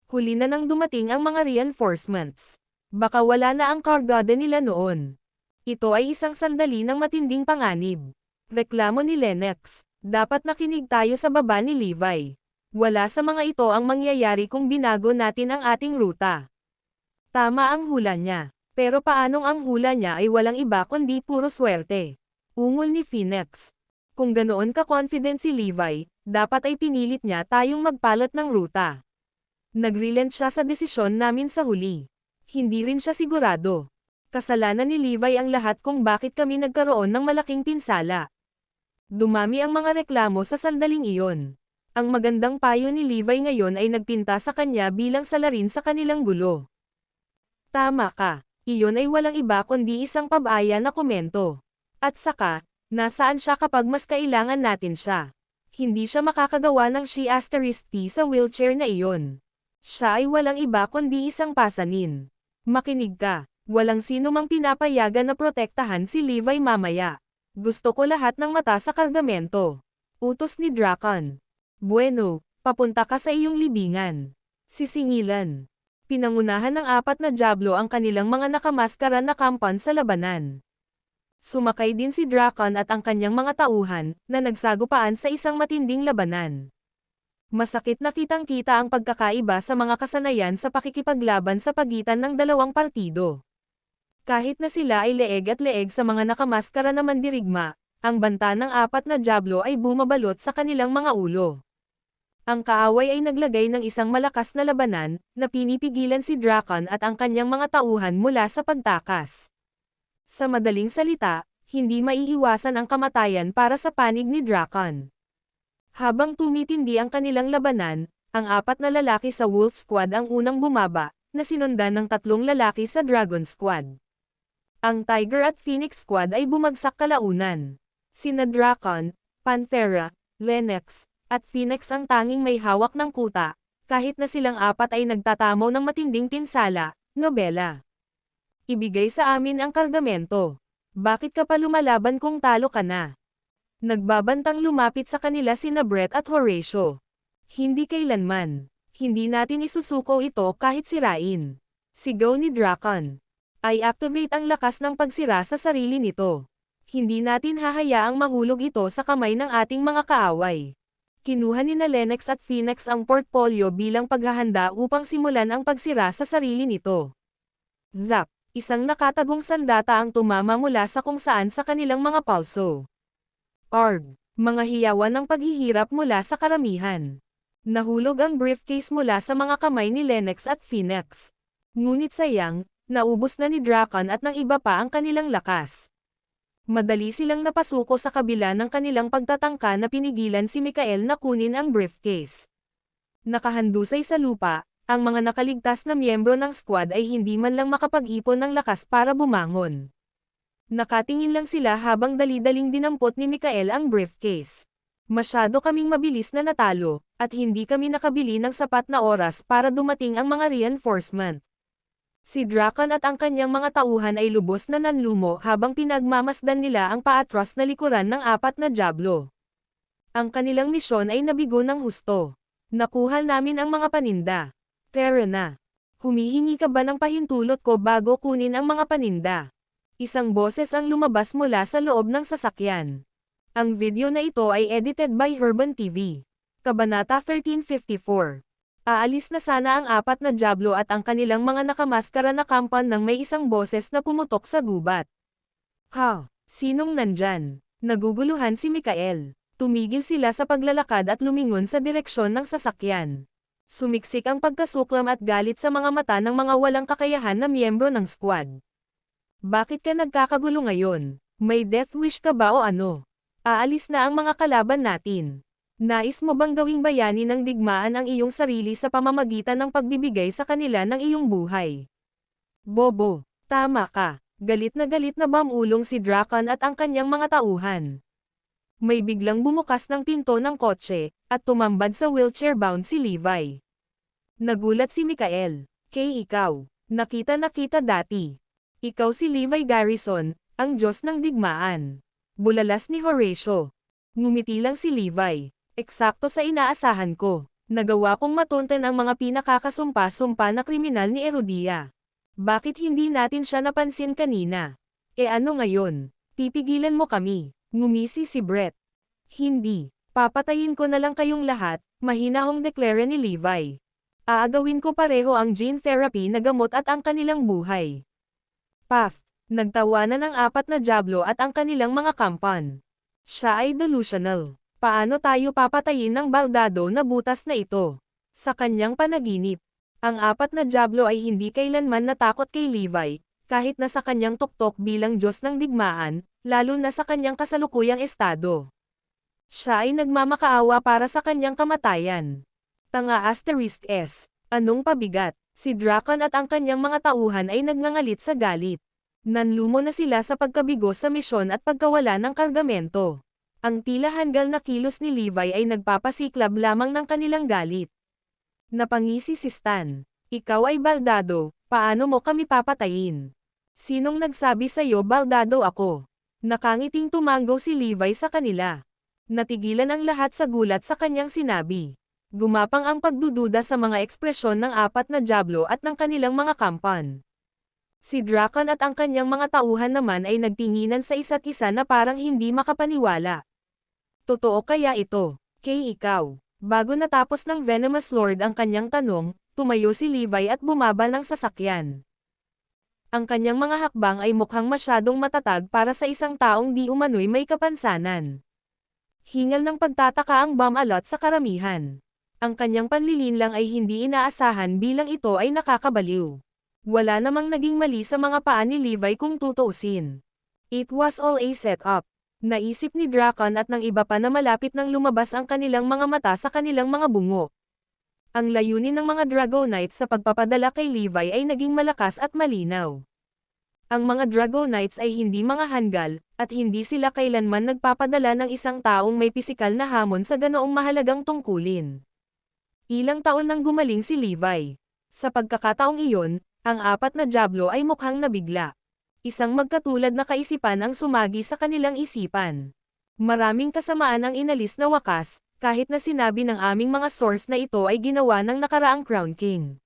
Speaker 1: Huli na nang dumating ang mga reinforcements. Baka wala na ang kargada nila noon. Ito ay isang sandali ng matinding panganib. Reklamo ni Lennox, "Dapat nakinig tayo sa baba ni Levi. Wala sa mga ito ang mangyayari kung binago natin ang ating ruta." Tama ang hula niya. Pero paanong ang hula niya ay walang iba kundi puro swerte? Ungol ni Phoenix. Kung ganoon ka-confident si Levi, dapat ay pinilit niya tayong magpalot ng ruta. Nagrelent siya sa desisyon namin sa huli. Hindi rin siya sigurado. Kasalanan ni Levi ang lahat kung bakit kami nagkaroon ng malaking pinsala. Dumami ang mga reklamo sa sandaling iyon. Ang magandang payo ni Levi ngayon ay nagpinta sa kanya bilang salarin sa kanilang gulo. "Tama ka. Iyon ay walang iba kundi isang pabaya na komento. At saka, nasaan siya kapag mas kailangan natin siya? Hindi siya makakagawa ng She*T sa wheelchair na iyon. Siya ay walang iba kundi isang pasanin. Makinig ka. Walang sino mang pinapayagan na protektahan si Levi mamaya. Gusto ko lahat ng mata sa kargamento." Utos ni Drakon. "Bueno, papunta ka sa iyong libingan." Sisingilan. Pinangunahan ng apat na Diablo ang kanilang mga nakamaskara na kampan sa labanan. Sumakay din si Drakon at ang kanyang mga tauhan, na nagsagupaan sa isang matinding labanan. Masakit na kitang-kita ang pagkakaiba sa mga kasanayan sa pakikipaglaban sa pagitan ng dalawang partido. Kahit na sila ay leeg at leeg sa mga nakamaskara na mandirigma, ang banta ng apat na Diablo ay bumabalot sa kanilang mga ulo. Ang kaaway ay naglagay ng isang malakas na labanan, na pinipigilan si Drakon at ang kanyang mga tauhan mula sa pagtakas. Sa madaling salita, hindi maiiwasan ang kamatayan para sa panig ni Drakon. Habang tumitindi ang kanilang labanan, ang apat na lalaki sa Wolf Squad ang unang bumaba, na sinundan ng 3 lalaki sa Dragon Squad. Ang Tiger at Phoenix Squad ay bumagsak kalaunan. Sina Drakon, Panthera, Lennox, at Phoenix ang tanging may hawak ng kuta, kahit na silang apat ay nagtatamaw ng matinding pinsala. Nobela. "Ibigay sa amin ang kargamento. Bakit ka pa lumalaban kung talo ka na?" Nagbabantang lumapit sa kanila sina Brett at Horatio. Hindi kailanman. Hindi natin isusuko ito kahit sirain. Sigaw ni Draken. I activate ang lakas ng pagsira sa sarili nito. Hindi natin hahayaang mahulog ito sa kamay ng ating mga kaaway. Kinuha ni Lennox at Phoenix ang portfolio bilang paghahanda upang simulan ang pagsira sa sarili nito. Zap! Isang nakatagong sandata ang tumama mula sa kung saan sa kanilang mga palso. Arg! Mga hiyawan ng paghihirap mula sa karamihan. Nahulog ang briefcase mula sa mga kamay ni Lennox at Phoenix. Ngunit sayang, naubos na ni Draken at ng iba pa ang kanilang lakas. Madali silang napasuko sa kabila ng kanilang pagtatangka na pinigilan si Mikael na kunin ang briefcase. Nakahandusay sa lupa, ang mga nakaligtas na miyembro ng squad ay hindi man lang makapag-ipon ng lakas para bumangon. Nakatingin lang sila habang dali-daling dinampot ni Mikael ang briefcase. Masyado kaming mabilis na natalo, at hindi kami nakabili ng sapat na oras para dumating ang mga reinforcement. Si Draken at ang kanyang mga tauhan ay lubos na nanlumo habang pinagmamasdan nila ang paatras na likuran ng 4 na Diablo. Ang kanilang misyon ay nabigo ng husto. Nakuha namin ang mga paninda. Tara na. Humihingi ka ba ng pahintulot ko bago kunin ang mga paninda? Isang boses ang lumabas mula sa loob ng sasakyan. Ang video na ito ay edited by Urban TV. Kabanata 1354. Aalis na sana ang 4 na Diablo at ang kanilang mga nakamaskara na kampan nang may isang boses na pumutok sa gubat. Ha? Sinong nandyan? Naguguluhan si Mikael. Tumigil sila sa paglalakad at lumingon sa direksyon ng sasakyan. Sumiksik ang pagkasuklam at galit sa mga mata ng mga walang kakayahan na miyembro ng squad. Bakit ka nagkakagulo ngayon? May death wish ka ba o ano? Aalis na ang mga kalaban natin. Nais mo bang gawing bayani ng digmaan ang iyong sarili sa pamamagitan ng pagbibigay sa kanila ng iyong buhay? Bobo, tama ka. Galit na bamulong si Draken at ang kanyang mga tauhan. May biglang bumukas ng pinto ng kotse, at tumambad sa wheelchair-bound si Levi. Nagulat si Mikael. Kay ikaw, nakita dati. Ikaw si Levi Garrison, ang Diyos ng digmaan. Bulalas ni Horatio. Ngumiti lang si Levi. Eksakto sa inaasahan ko. Nagawa kong matunten ang mga pinakakasumpa-sumpa na kriminal ni Erudia. Bakit hindi natin siya napansin kanina? Ano ngayon? Pipigilan mo kami. Ngumisi si Brett. Hindi. Papatayin ko na lang kayong lahat, mahinahong deklara ni Levi. Aagawin ko pareho ang gene therapy na gamot at ang kanilang buhay. Paf! Nagtawanan ang 4 na Diablo at ang kanilang mga kampan. Siya ay delusional. Paano tayo papatayin ng baldado na butas na ito? Sa kanyang panaginip, ang 4 na Diablo ay hindi kailanman natakot kay Levi, kahit na sa kanyang tuktok bilang Diyos ng digmaan, lalo na sa kanyang kasalukuyang estado. Siya ay nagmamakaawa para sa kanyang kamatayan. Tanga *S. Anong pabigat? Si Draken at ang kanyang mga tauhan ay nagngangalit sa galit. Nanlumo na sila sa pagkabigo sa misyon at pagkawala ng kargamento. Ang tila hanggal na kilos ni Levi ay nagpapasiklab lamang ng kanilang galit. Napangisi si Stan. Ikaw ay baldado, paano mo kami papatayin? Sinong nagsabi sa'yo baldado ako? Nakangiting tumango si Levi sa kanila. Natigilan ang lahat sa gulat sa kanyang sinabi. Gumapang ang pagdududa sa mga ekspresyon ng 4 na Diablo at ng kanilang mga kampan. Si Draken at ang kanyang mga tauhan naman ay nagtinginan sa isa't isa na parang hindi makapaniwala. Totoo kaya ito? Kay ikaw. Bago natapos ng Venomous Lord ang kanyang tanong, tumayo si Levi at bumaba ng sasakyan. Ang kanyang mga hakbang ay mukhang masyadong matatag para sa isang taong di umano'y may kapansanan. Hingal ng pagtataka ang Bamalot sa karamihan. Ang kanyang panlilinlang ay hindi inaasahan bilang ito ay nakakabaliw. Wala namang naging mali sa mga paa ni Levi kung tutuusin. It was all a setup. Naisip ni Draken at ng iba pa na malapit nang lumabas ang kanilang mga mata sa kanilang mga bungo. Ang layunin ng mga Dragonites sa pagpapadala kay Levi ay naging malakas at malinaw. Ang mga Dragonites ay hindi mga hanggal, at hindi sila kailanman nagpapadala ng isang taong may pisikal na hamon sa ganoong mahalagang tungkulin. Ilang taon nang gumaling si Levi. Sa pagkakataong iyon, ang 4 na Diablo ay mukhang nabigla. Isang magkatulad na kaisipan ang sumagi sa kanilang isipan. Maraming kasamaan ang inalis na wakas, kahit na sinabi ng aming mga source na ito ay ginawa ng nakaraang Crown King.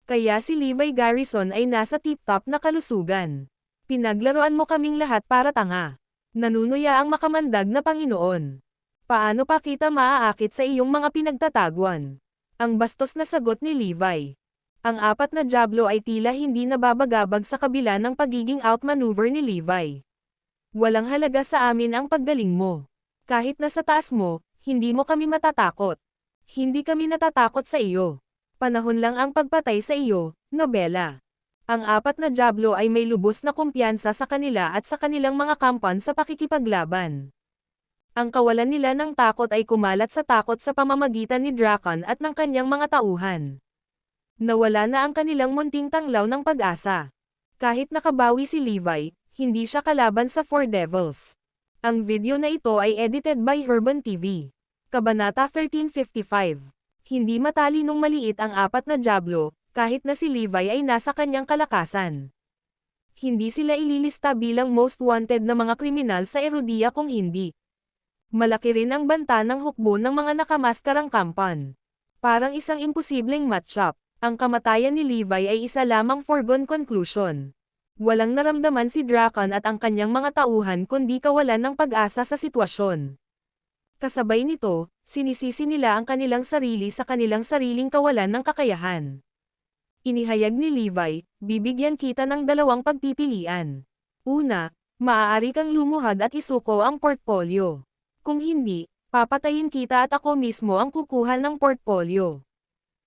Speaker 1: Kaya si Levi Garrison ay nasa tip-top na kalusugan. Pinaglaruan mo kaming lahat para tanga. Nanunuya ang makamandag na Panginoon. Paano pa kita maaakit sa iyong mga pinagtataguan? Ang bastos na sagot ni Levi. Ang apat na Diablo ay tila hindi nababagabag sa kabila ng pagiging outmaneuver ni Levi. Walang halaga sa amin ang paggaling mo. Kahit nasa taas mo, hindi mo kami matatakot. Hindi kami natatakot sa iyo. Panahon lang ang pagpatay sa iyo, nobela. Ang apat na Diablo ay may lubos na kumpiyansa sa kanila at sa kanilang mga kampan sa pakikipaglaban. Ang kawalan nila ng takot ay kumalat sa takot sa pamamagitan ni Drakon at ng kanyang mga tauhan. Nawala na ang kanilang munting tanglaw ng pag-asa. Kahit nakabawi si Levi, hindi siya kalaban sa Four Devils. Ang video na ito ay edited by Herban TV. Kabanata 1355. Hindi matalinong maliit ang apat na Diablo, kahit na si Levi ay nasa kanyang kalakasan. Hindi sila ililista bilang most wanted na mga kriminal sa Erudia kung hindi. Malaki rin ang banta ng hukbo ng mga nakamaskarang kampan. Parang isang imposibleng matchup. Ang kamatayan ni Levi ay isa lamang foregone conclusion. Walang naramdaman si Drakon at ang kanyang mga tauhan kundi kawalan ng pag-asa sa sitwasyon. Kasabay nito, sinisisi nila ang kanilang sarili sa kanilang sariling kawalan ng kakayahan. Inihayag ni Levi, bibigyan kita ng dalawang pagpipilian. Una, maaari kang lumuhad at isuko ang portfolio. Kung hindi, papatayin kita at ako mismo ang kukuha ng portfolio.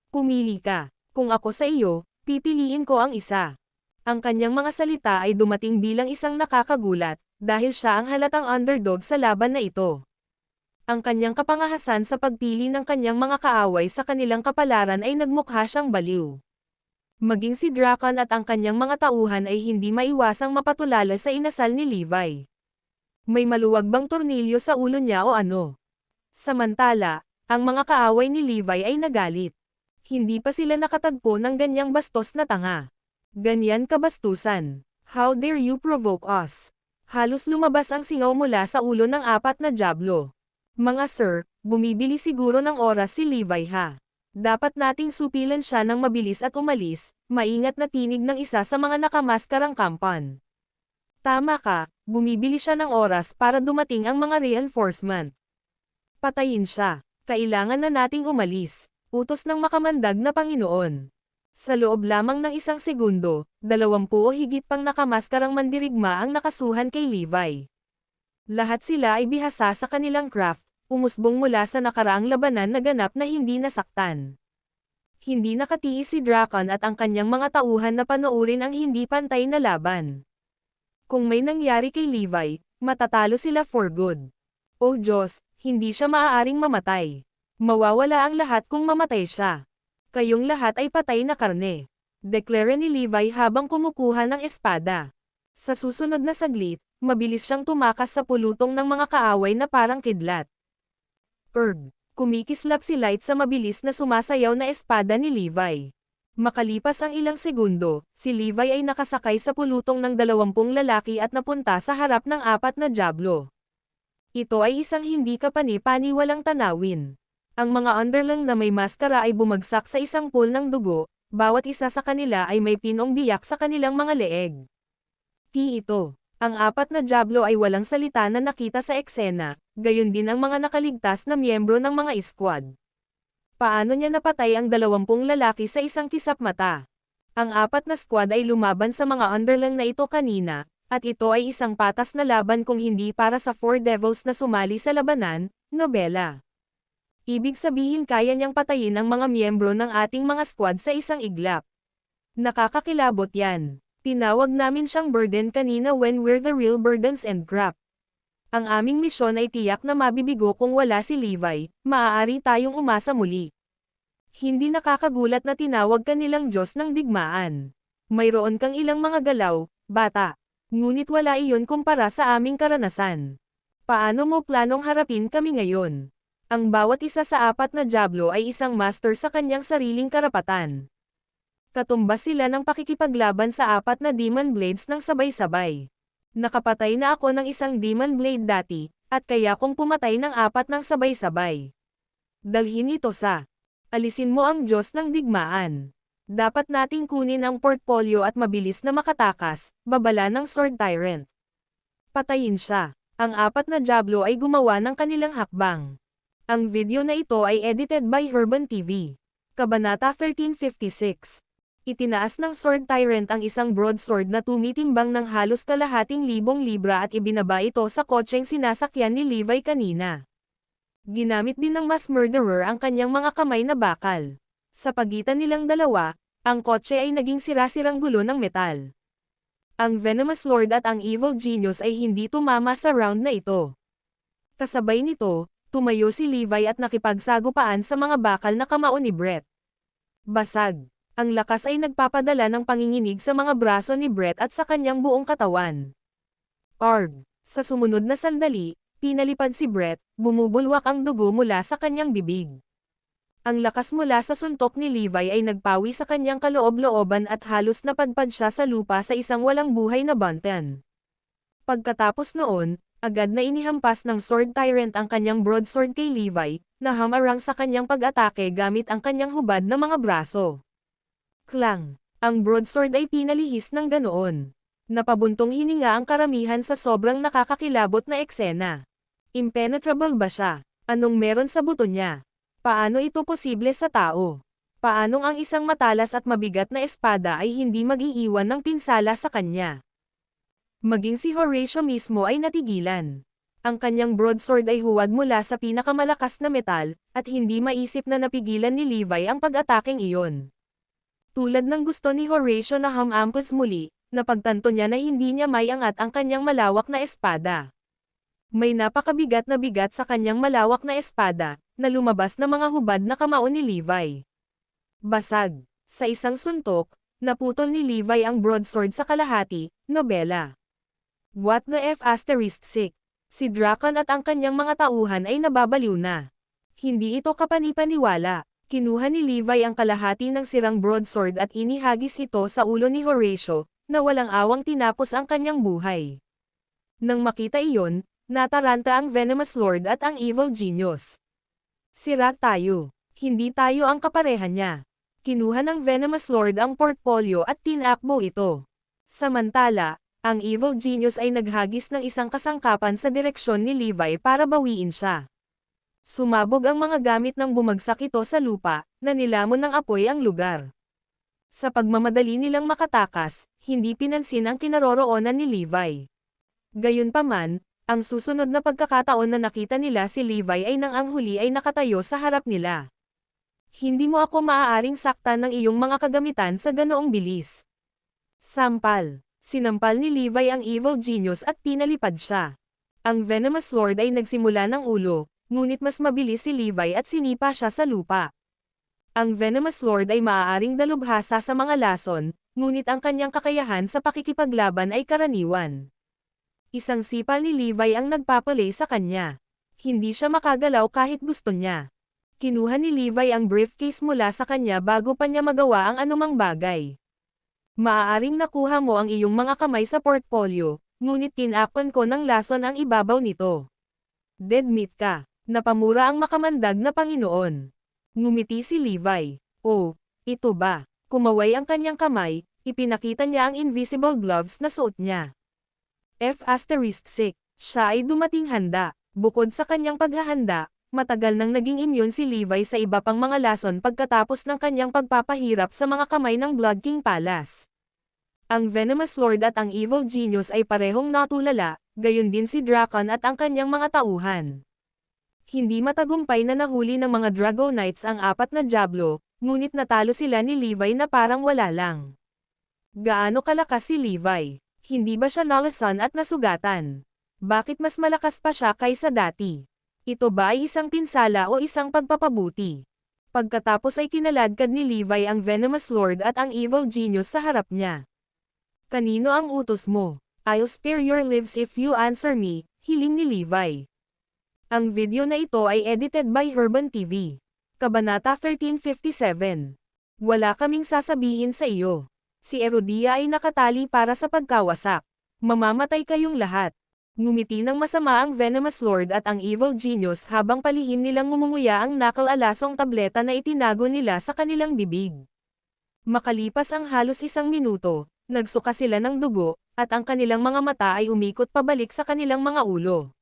Speaker 1: Pumili ka. Kung ako sa iyo, pipiliin ko ang isa. Ang kanyang mga salita ay dumating bilang isang nakakagulat, dahil siya ang halatang underdog sa laban na ito. Ang kanyang kapangahasan sa pagpili ng kanyang mga kaaway sa kanilang kapalaran ay nagmukha siyang baliw. Maging si Drakon at ang kanyang mga tauhan ay hindi maiwasang mapatulala sa inasal ni Levi. May maluwag bang tornilyo sa ulo niya o ano? Samantala, ang mga kaaway ni Levi ay nagalit. Hindi pa sila nakatagpo ng ganyang bastos na tanga. Ganyan kabastusan. How dare you provoke us? Halos lumabas ang singaw mula sa ulo ng apat na Diablo. Mga sir, bumibili siguro ng oras si Levi ha. Dapat nating supilan siya ng mabilis at umalis, maingat na tinig ng isa sa mga nakamaskarang kampan. Tama ka, bumibili siya ng oras para dumating ang mga reinforcement. Patayin siya. Kailangan na nating umalis. Utos ng makamandag na Panginoon. Sa loob lamang ng isang segundo, 20 o higit pang nakamaskarang mandirigma ang nakasuhan kay Levi. Lahat sila ay bihasa sa kanilang craft, umusbong mula sa nakaraang labanan na ganap na hindi nasaktan. Hindi nakatiis si Drakon at ang kanyang mga tauhan na panoorin ang hindi pantay na laban. Kung may nangyari kay Levi, matatalo sila for good. O Diyos, hindi siya maaaring mamatay. Mawawala ang lahat kung mamatay siya. Kayong lahat ay patay na karne. Deklara ni Levi habang kumukuha ng espada. Sa susunod na saglit, mabilis siyang tumakas sa pulutong ng mga kaaway na parang kidlat. Kumikislap si Light sa mabilis na sumasayaw na espada ni Levi. Makalipas ang ilang segundo, si Levi ay nakasakay sa pulutong ng 20 lalaki at napunta sa harap ng apat na Diablo. Ito ay isang hindi kapani-paniwalang tanawin. Ang mga underling na may maskara ay bumagsak sa isang pool ng dugo, bawat isa sa kanila ay may pinong biyak sa kanilang mga leeg. Ito. Ang apat na Diablo ay walang salita na nakita sa eksena, gayon din ang mga nakaligtas na miyembro ng mga squad. Paano niya napatay ang 20 lalaki sa isang kisap mata? Ang apat na squad ay lumaban sa mga underling na ito kanina, at ito ay isang patas na laban kung hindi para sa Four Devils na sumali sa labanan, nobela. Ibig sabihin kaya niyang patayin ang mga miyembro ng ating mga squad sa isang iglap. Nakakakilabot yan. Tinawag namin siyang burden kanina when we're the real burdens and crap. Ang aming misyon ay tiyak na mabibigo kung wala si Levi, maaari tayong umasa muli. Hindi nakakagulat na tinawag ka nilang Diyos ng digmaan. Mayroon kang ilang mga galaw, bata. Ngunit wala iyon kumpara sa aming karanasan. Paano mo planong harapin kami ngayon? Ang bawat isa sa apat na Diablo ay isang master sa kanyang sariling karapatan. Katumbas sila ng pakikipaglaban sa apat na Demon Blades ng sabay-sabay. Nakapatay na ako ng isang Demon Blade dati, At kaya kung pumatay ng 4 ng sabay-sabay. Dalhin ito sa. Alisin mo ang Diyos ng digmaan. Dapat nating kunin ang portfolyo at mabilis na makatakas, babala ng Sword Tyrant. Patayin siya. Ang 4 na Diablo ay gumawa ng kanilang hakbang. Ang video na ito ay edited by Herban TV. Kabanata 1356. Itinaas ng Sword Tyrant ang isang broadsword na tumitimbang ng halos kalahating libong libra at ibinaba ito sa kotseng sinasakyan ni Levi kanina. Ginamit din ng mass murderer ang kanyang mga kamay na bakal. Sa pagitan nilang dalawa, ang kotse ay naging sira-sirang gulo ng metal. Ang Venomous Lord at ang Evil Genius ay hindi tumama sa round na ito. Kasabay nito, tumayo si Levi at nakipagsagupaan sa mga bakal na kamao ni Brett. Basag. Ang lakas ay nagpapadala ng panginginig sa mga braso ni Brett at sa kanyang buong katawan. Arg! Sa sumunod na sandali, pinalipad si Brett, bumubulwak ang dugo mula sa kanyang bibig. Ang lakas mula sa suntok ni Levi ay nagpawi sa kanyang kaloob-looban at halos napadpad siya sa lupa sa isang walang buhay na bantan. Pagkatapos noon, agad na inihampas ng Sword Tyrant ang kanyang broadsword kay Levi, na hamarang sa kanyang pag-atake gamit ang kanyang hubad na mga braso. Klang! Ang broadsword ay pinalihis ng ganoon. Napabuntong hininga ang karamihan sa sobrang nakakakilabot na eksena. Impenetrable ba siya? Anong meron sa buto niya? Paano ito posible sa tao? Paanong ang isang matalas at mabigat na espada ay hindi mag-iiwan ng pinsala sa kanya? Maging si Horatio mismo ay natigilan. Ang kanyang broadsword ay huwad mula sa pinakamalakas na metal, at hindi maisip na napigilan ni Levi ang pag-atakeng iyon. Tulad ng gusto ni Horatio na hamampos muli, napagtanto niya na hindi niya may angat ang kanyang malawak na espada. May napakabigat na bigat sa kanyang malawak na espada, na lumabas na mga hubad na kamao ni Levi. Basag. Sa isang suntok, naputol ni Levi ang broadsword sa kalahati. Nobela. What the F***? Si Draken at ang kanyang mga tauhan ay nababaliw na. Hindi ito kapanipaniwala. Kinuha ni Levi ang kalahati ng sirang broadsword at inihagis ito sa ulo ni Horatio, na walang awang tinapos ang kanyang buhay. Nang makita iyon, nataranta ang Venomous Lord at ang Evil Genius. Sira tayo. Hindi tayo ang kaparehan niya. Kinuha ng Venomous Lord ang portfolyo at tinakbo ito. Samantala, ang Evil Genius ay naghagis ng isang kasangkapan sa direksyon ni Levi para bawiin siya. Sumabog ang mga gamit nang bumagsak ito sa lupa, na nilamon ng apoy ang lugar. Sa pagmamadali nilang makatakas, hindi pinansin ang kinaroroonan ni Levi. Gayunpaman, ang susunod na pagkakataon na nakita nila si Levi ay nang ang huli ay nakatayo sa harap nila. Hindi mo ako maaaring saktan ng iyong mga kagamitan sa ganoong bilis. Sampal. Sinampal ni Levi ang Evil Genius at pinalipad siya. Ang Venomous Lord ay nagsimula ng ulo, ngunit mas mabilis si Levi at sinipa siya sa lupa. Ang Venomous Lord ay maaaring dalubhasa sa mga lason, ngunit ang kanyang kakayahan sa pakikipaglaban ay karaniwan. Isang sipal ni Levi ang nagpapalay sa kanya. Hindi siya makagalaw kahit gusto niya. Kinuha ni Levi ang briefcase mula sa kanya bago pa niya magawa ang anumang bagay. Maaaring nakuha mo ang iyong mga kamay sa portfolyo, ngunit tinakpan ko ng lason ang ibabaw nito. Dead meat ka. Napamura ang makamandag na Panginoon. Ngumiti si Levi. Oh, ito ba? Kumaway ang kanyang kamay, ipinakita niya ang invisible gloves na suot niya. Siya ay dumating handa. Bukod sa kanyang paghahanda, matagal nang naging immune si Levi sa iba pang mga lason pagkatapos ng kanyang pagpapahirap sa mga kamay ng Blood King Palace. Ang Venomous Lord at ang Evil Genius ay parehong natulala, gayon din si Draken at ang kanyang mga tauhan. Hindi matagumpay na nahuli ng mga Dragonites ang 4 na Diablo, ngunit natalo sila ni Levi na parang wala lang. Gaano kalakas si Levi? Hindi ba siya nalasan at nasugatan? Bakit mas malakas pa siya kaysa dati? Ito ba ay isang pinsala o isang pagpapabuti? Pagkatapos ay kinaladkad ni Levi ang Venomous Lord at ang Evil Genius sa harap niya. Kanino ang utos mo? I'll spare your lives if you answer me, hiling ni Levi. Ang video na ito ay edited by Herban TV. Kabanata 1357. Wala kaming sasabihin sa iyo. Si Erodia ay nakatali para sa pagkawasak. Mamamatay kayong lahat. Ngumiti ng masama ang Venomous Lord at ang Evil Genius habang palihim nilang ngumunguya ang nakal-alasong tableta na itinago nila sa kanilang bibig. Makalipas ang halos 1 minuto, nagsuka sila ng dugo, at ang kanilang mga mata ay umikot pabalik sa kanilang mga ulo.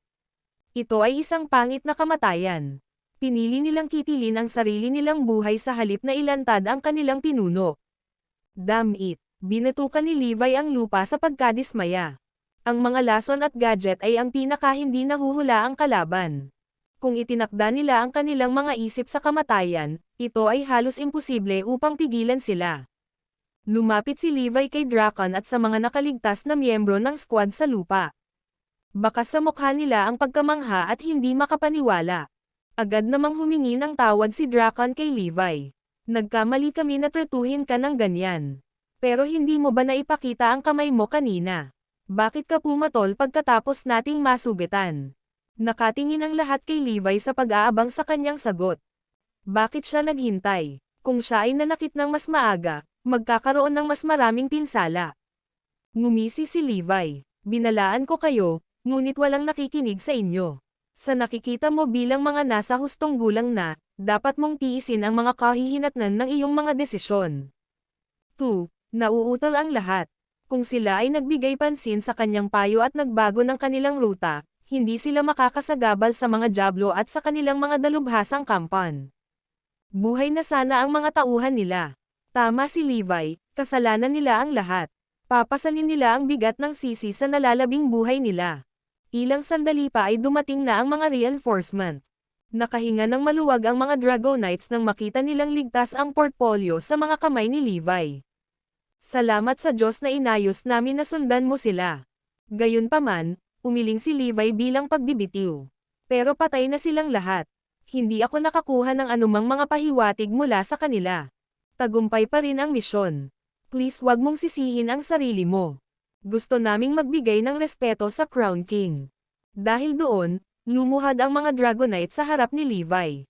Speaker 1: Ito ay isang pangit na kamatayan. Pinili nilang kitilin ang sarili nilang buhay sa halip na ilantad ang kanilang pinuno. Damn it! Binatukan ni Levi ang lupa sa pagkadismaya. Ang mga lason at gadget ay ang pinaka-hindi nahuhula ang kalaban. Kung itinakda nila ang kanilang mga isip sa kamatayan, ito ay halos imposible upang pigilan sila. Lumapit si Levi kay Drakon at sa mga nakaligtas na miyembro ng squad sa lupa. Bakas sa mukha nila ang pagkamangha at hindi makapaniwala. Agad namang humingi ng tawad si Drakon kay Levi. Nagkamali kami na tretuhin ka ng ganyan. Pero hindi mo ba naipakita ang kamay mo kanina? Bakit ka pumatol pagkatapos nating masugitan? Nakatingin ang lahat kay Levi sa pag-aabang sa kanyang sagot. Bakit siya naghintay? Kung siya ay nanakit ng mas maaga, magkakaroon ng mas maraming pinsala. Ngumisi si Levi. Binalaan ko kayo, ngunit walang nakikinig sa inyo. Sa nakikita mo bilang mga nasa hustong gulang na, dapat mong tiisin ang mga kahihinatnan ng iyong mga desisyon. 2. Nauutal ang lahat. Kung sila ay nagbigay pansin sa kanyang payo at nagbago ng kanilang ruta, hindi sila makakasagabal sa mga Diablo at sa kanilang mga dalubhasang kampan. Buhay na sana ang mga tauhan nila. Tama si Levi, kasalanan nila ang lahat. Papasanin nila ang bigat ng sisi sa nalalabing buhay nila. Ilang sandali pa ay dumating na ang mga reinforcement. Nakahinga ng maluwag ang mga Dragonites nang makita nilang ligtas ang portfolio sa mga kamay ni Levi. Salamat sa Diyos na inayos namin na sundan mo sila. Gayunpaman, umiling si Levi bilang pagbibitiw. Pero patay na silang lahat. Hindi ako nakakuha ng anumang mga pahiwatig mula sa kanila. Tagumpay pa rin ang misyon. Please wag mong sisihin ang sarili mo. Gusto naming magbigay ng respeto sa Crown King. Dahil doon, lumuhad ang mga Dragonite sa harap ni Levi.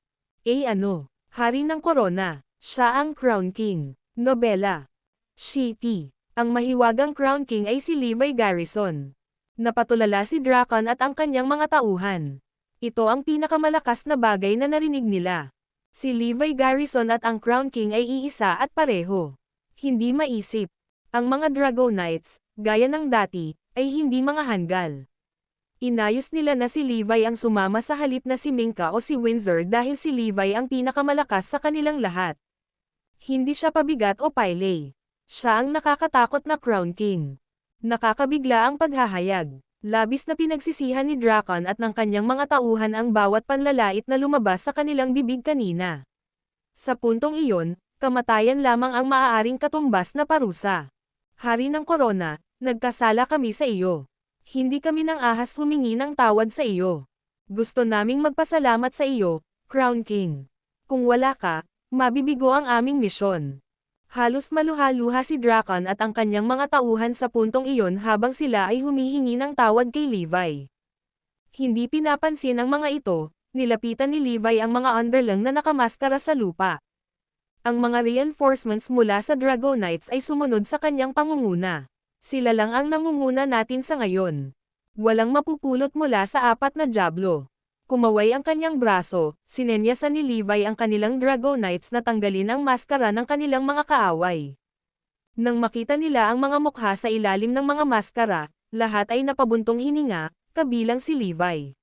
Speaker 1: Hari ng Corona, siya ang Crown King. Nobela. Shitty. Ang mahiwagang Crown King ay si Levi Garrison. Napatulala si Drakon at ang kanyang mga tauhan. Ito ang pinakamalakas na bagay na narinig nila. Si Levi Garrison at ang Crown King ay iisa at pareho. Hindi maisip. Ang mga Dragonites, gaya ng dati, ay hindi mga hanggal. Inayos nila na si Levi ang sumama sa halip na si Minka o si Windsor dahil si Levi ang pinakamalakas sa kanilang lahat. Hindi siya pabigat o paylay. Siya ang nakakatakot na Crown King. Nakakabigla ang paghahayag. Labis na pinagsisihan ni Drakon at ng kanyang mga tauhan ang bawat panlalait na lumabas sa kanilang bibig kanina. Sa puntong iyon, kamatayan lamang ang maaaring katumbas na parusa. Hari ng Corona, nagkasala kami sa iyo. Hindi kami ng ahas humingi ng tawad sa iyo. Gusto naming magpasalamat sa iyo, Crown King. Kung wala ka, mabibigo ang aming misyon. Halos maluha-luha si Drakon at ang kanyang mga tauhan sa puntong iyon habang sila ay humihingi ng tawad kay Levi. Hindi pinapansin ang mga ito, nilapitan ni Levi ang mga underling na nakamaskara sa lupa. Ang mga reinforcements mula sa Dragonites ay sumunod sa kanyang pangunguna. Sila lang ang nangunguna natin sa ngayon. Walang mapupulot mula sa 4 na Diablo. Kumaway ang kanyang braso, sinenyasan ni Levi ang kanilang Dragonites na tanggalin ang maskara ng kanilang mga kaaway. Nang makita nila ang mga mukha sa ilalim ng mga maskara, lahat ay napabuntong hininga, kabilang si Levi.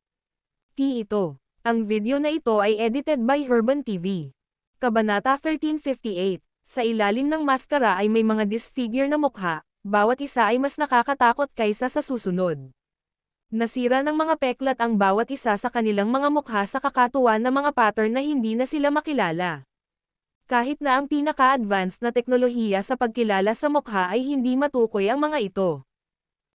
Speaker 1: Ito. Ang video na ito ay edited by Herban TV. Kabanata 1358. Sa ilalim ng maskara ay may mga disfigure na mukha, bawat isa ay mas nakakatakot kaysa sa susunod. Nasira ng mga peklat ang bawat isa sa kanilang mga mukha sa kakatuwa na mga pattern na hindi na sila makilala. Kahit na ang pinaka-advanced na teknolohiya sa pagkilala sa mukha ay hindi matukoy ang mga ito.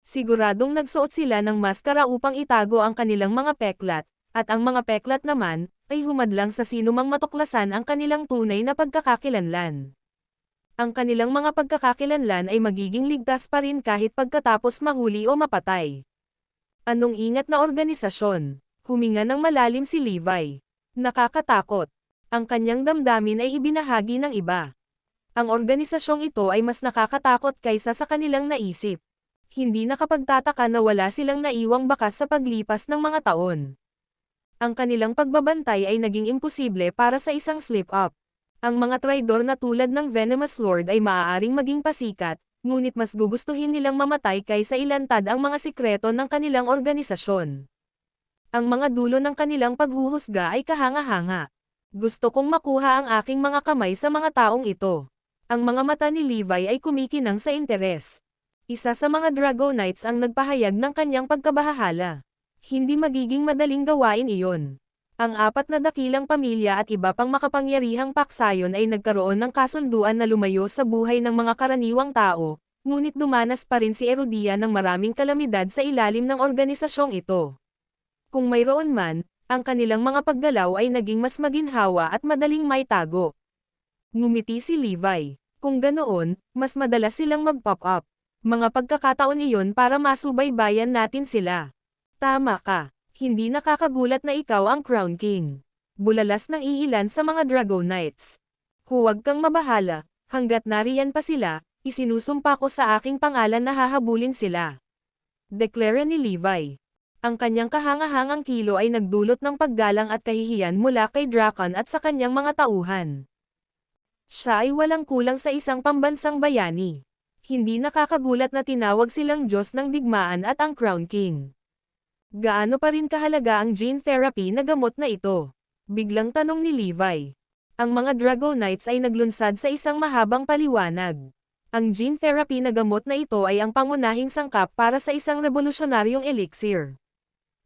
Speaker 1: Siguradong nagsuot sila ng maskara upang itago ang kanilang mga peklat, at ang mga peklat naman, ay humadlang sa sinumang matuklasan ang kanilang tunay na pagkakakilanlan. Ang kanilang mga pagkakakilanlan ay magiging ligtas pa rin kahit pagkatapos mahuli o mapatay. Anong ingat na organisasyon? Huminga ng malalim si Levi. Nakakatakot. Ang kanyang damdamin ay ibinahagi ng iba. Ang organisasyong ito ay mas nakakatakot kaysa sa kanilang naisip. Hindi nakapagtataka na wala silang naiwang bakas sa paglipas ng mga taon. Ang kanilang pagbabantay ay naging imposible para sa isang slip-up. Ang mga traidor na tulad ng Venomous Lord ay maaaring maging pasikat, ngunit mas gugustuhin nilang mamatay kaysa ilantad ang mga sikreto ng kanilang organisasyon. Ang mga dulo ng kanilang paghuhusga ay kahanga-hanga. Gusto kong makuha ang aking mga kamay sa mga taong ito. Ang mga mata ni Levi ay kumikinang sa interes. Isa sa mga Dragonites ang nagpahayag ng kanyang pagkabahala. Hindi magiging madaling gawain iyon. Ang 4 na dakilang pamilya at iba pang makapangyarihang paksayon ay nagkaroon ng kasunduan na lumayo sa buhay ng mga karaniwang tao, ngunit dumanas pa rin si Erudia ng maraming kalamidad sa ilalim ng organisasyong ito. Kung mayroon man, ang kanilang mga paggalaw ay naging mas maginhawa at madaling maitago. Ngumiti si Levi. Kung ganoon, mas madalas silang mag-pop up. Mga pagkakataon iyon para masubaybayan natin sila. Tama ka. Hindi nakakagulat na ikaw ang Crown King. Bulalas ng iilan sa mga Dragonites. Huwag kang mabahala, hanggat nariyan pa sila, isinusumpa ko sa aking pangalan na hahabulin sila. Deklara ni Levi. Ang kanyang kahangahangang kilo ay nagdulot ng paggalang at kahihiyan mula kay Drakon at sa kanyang mga tauhan. Siya ay walang kulang sa isang pambansang bayani. Hindi nakakagulat na tinawag silang Diyos ng Digmaan at ang Crown King. Gaano pa rin kahalaga ang gene therapy na gamot na ito? Biglang tanong ni Levi. Ang mga Dragonites ay naglunsad sa isang mahabang paliwanag. Ang gene therapy na gamot na ito ay ang pangunahing sangkap para sa isang revolusyonaryong elixir.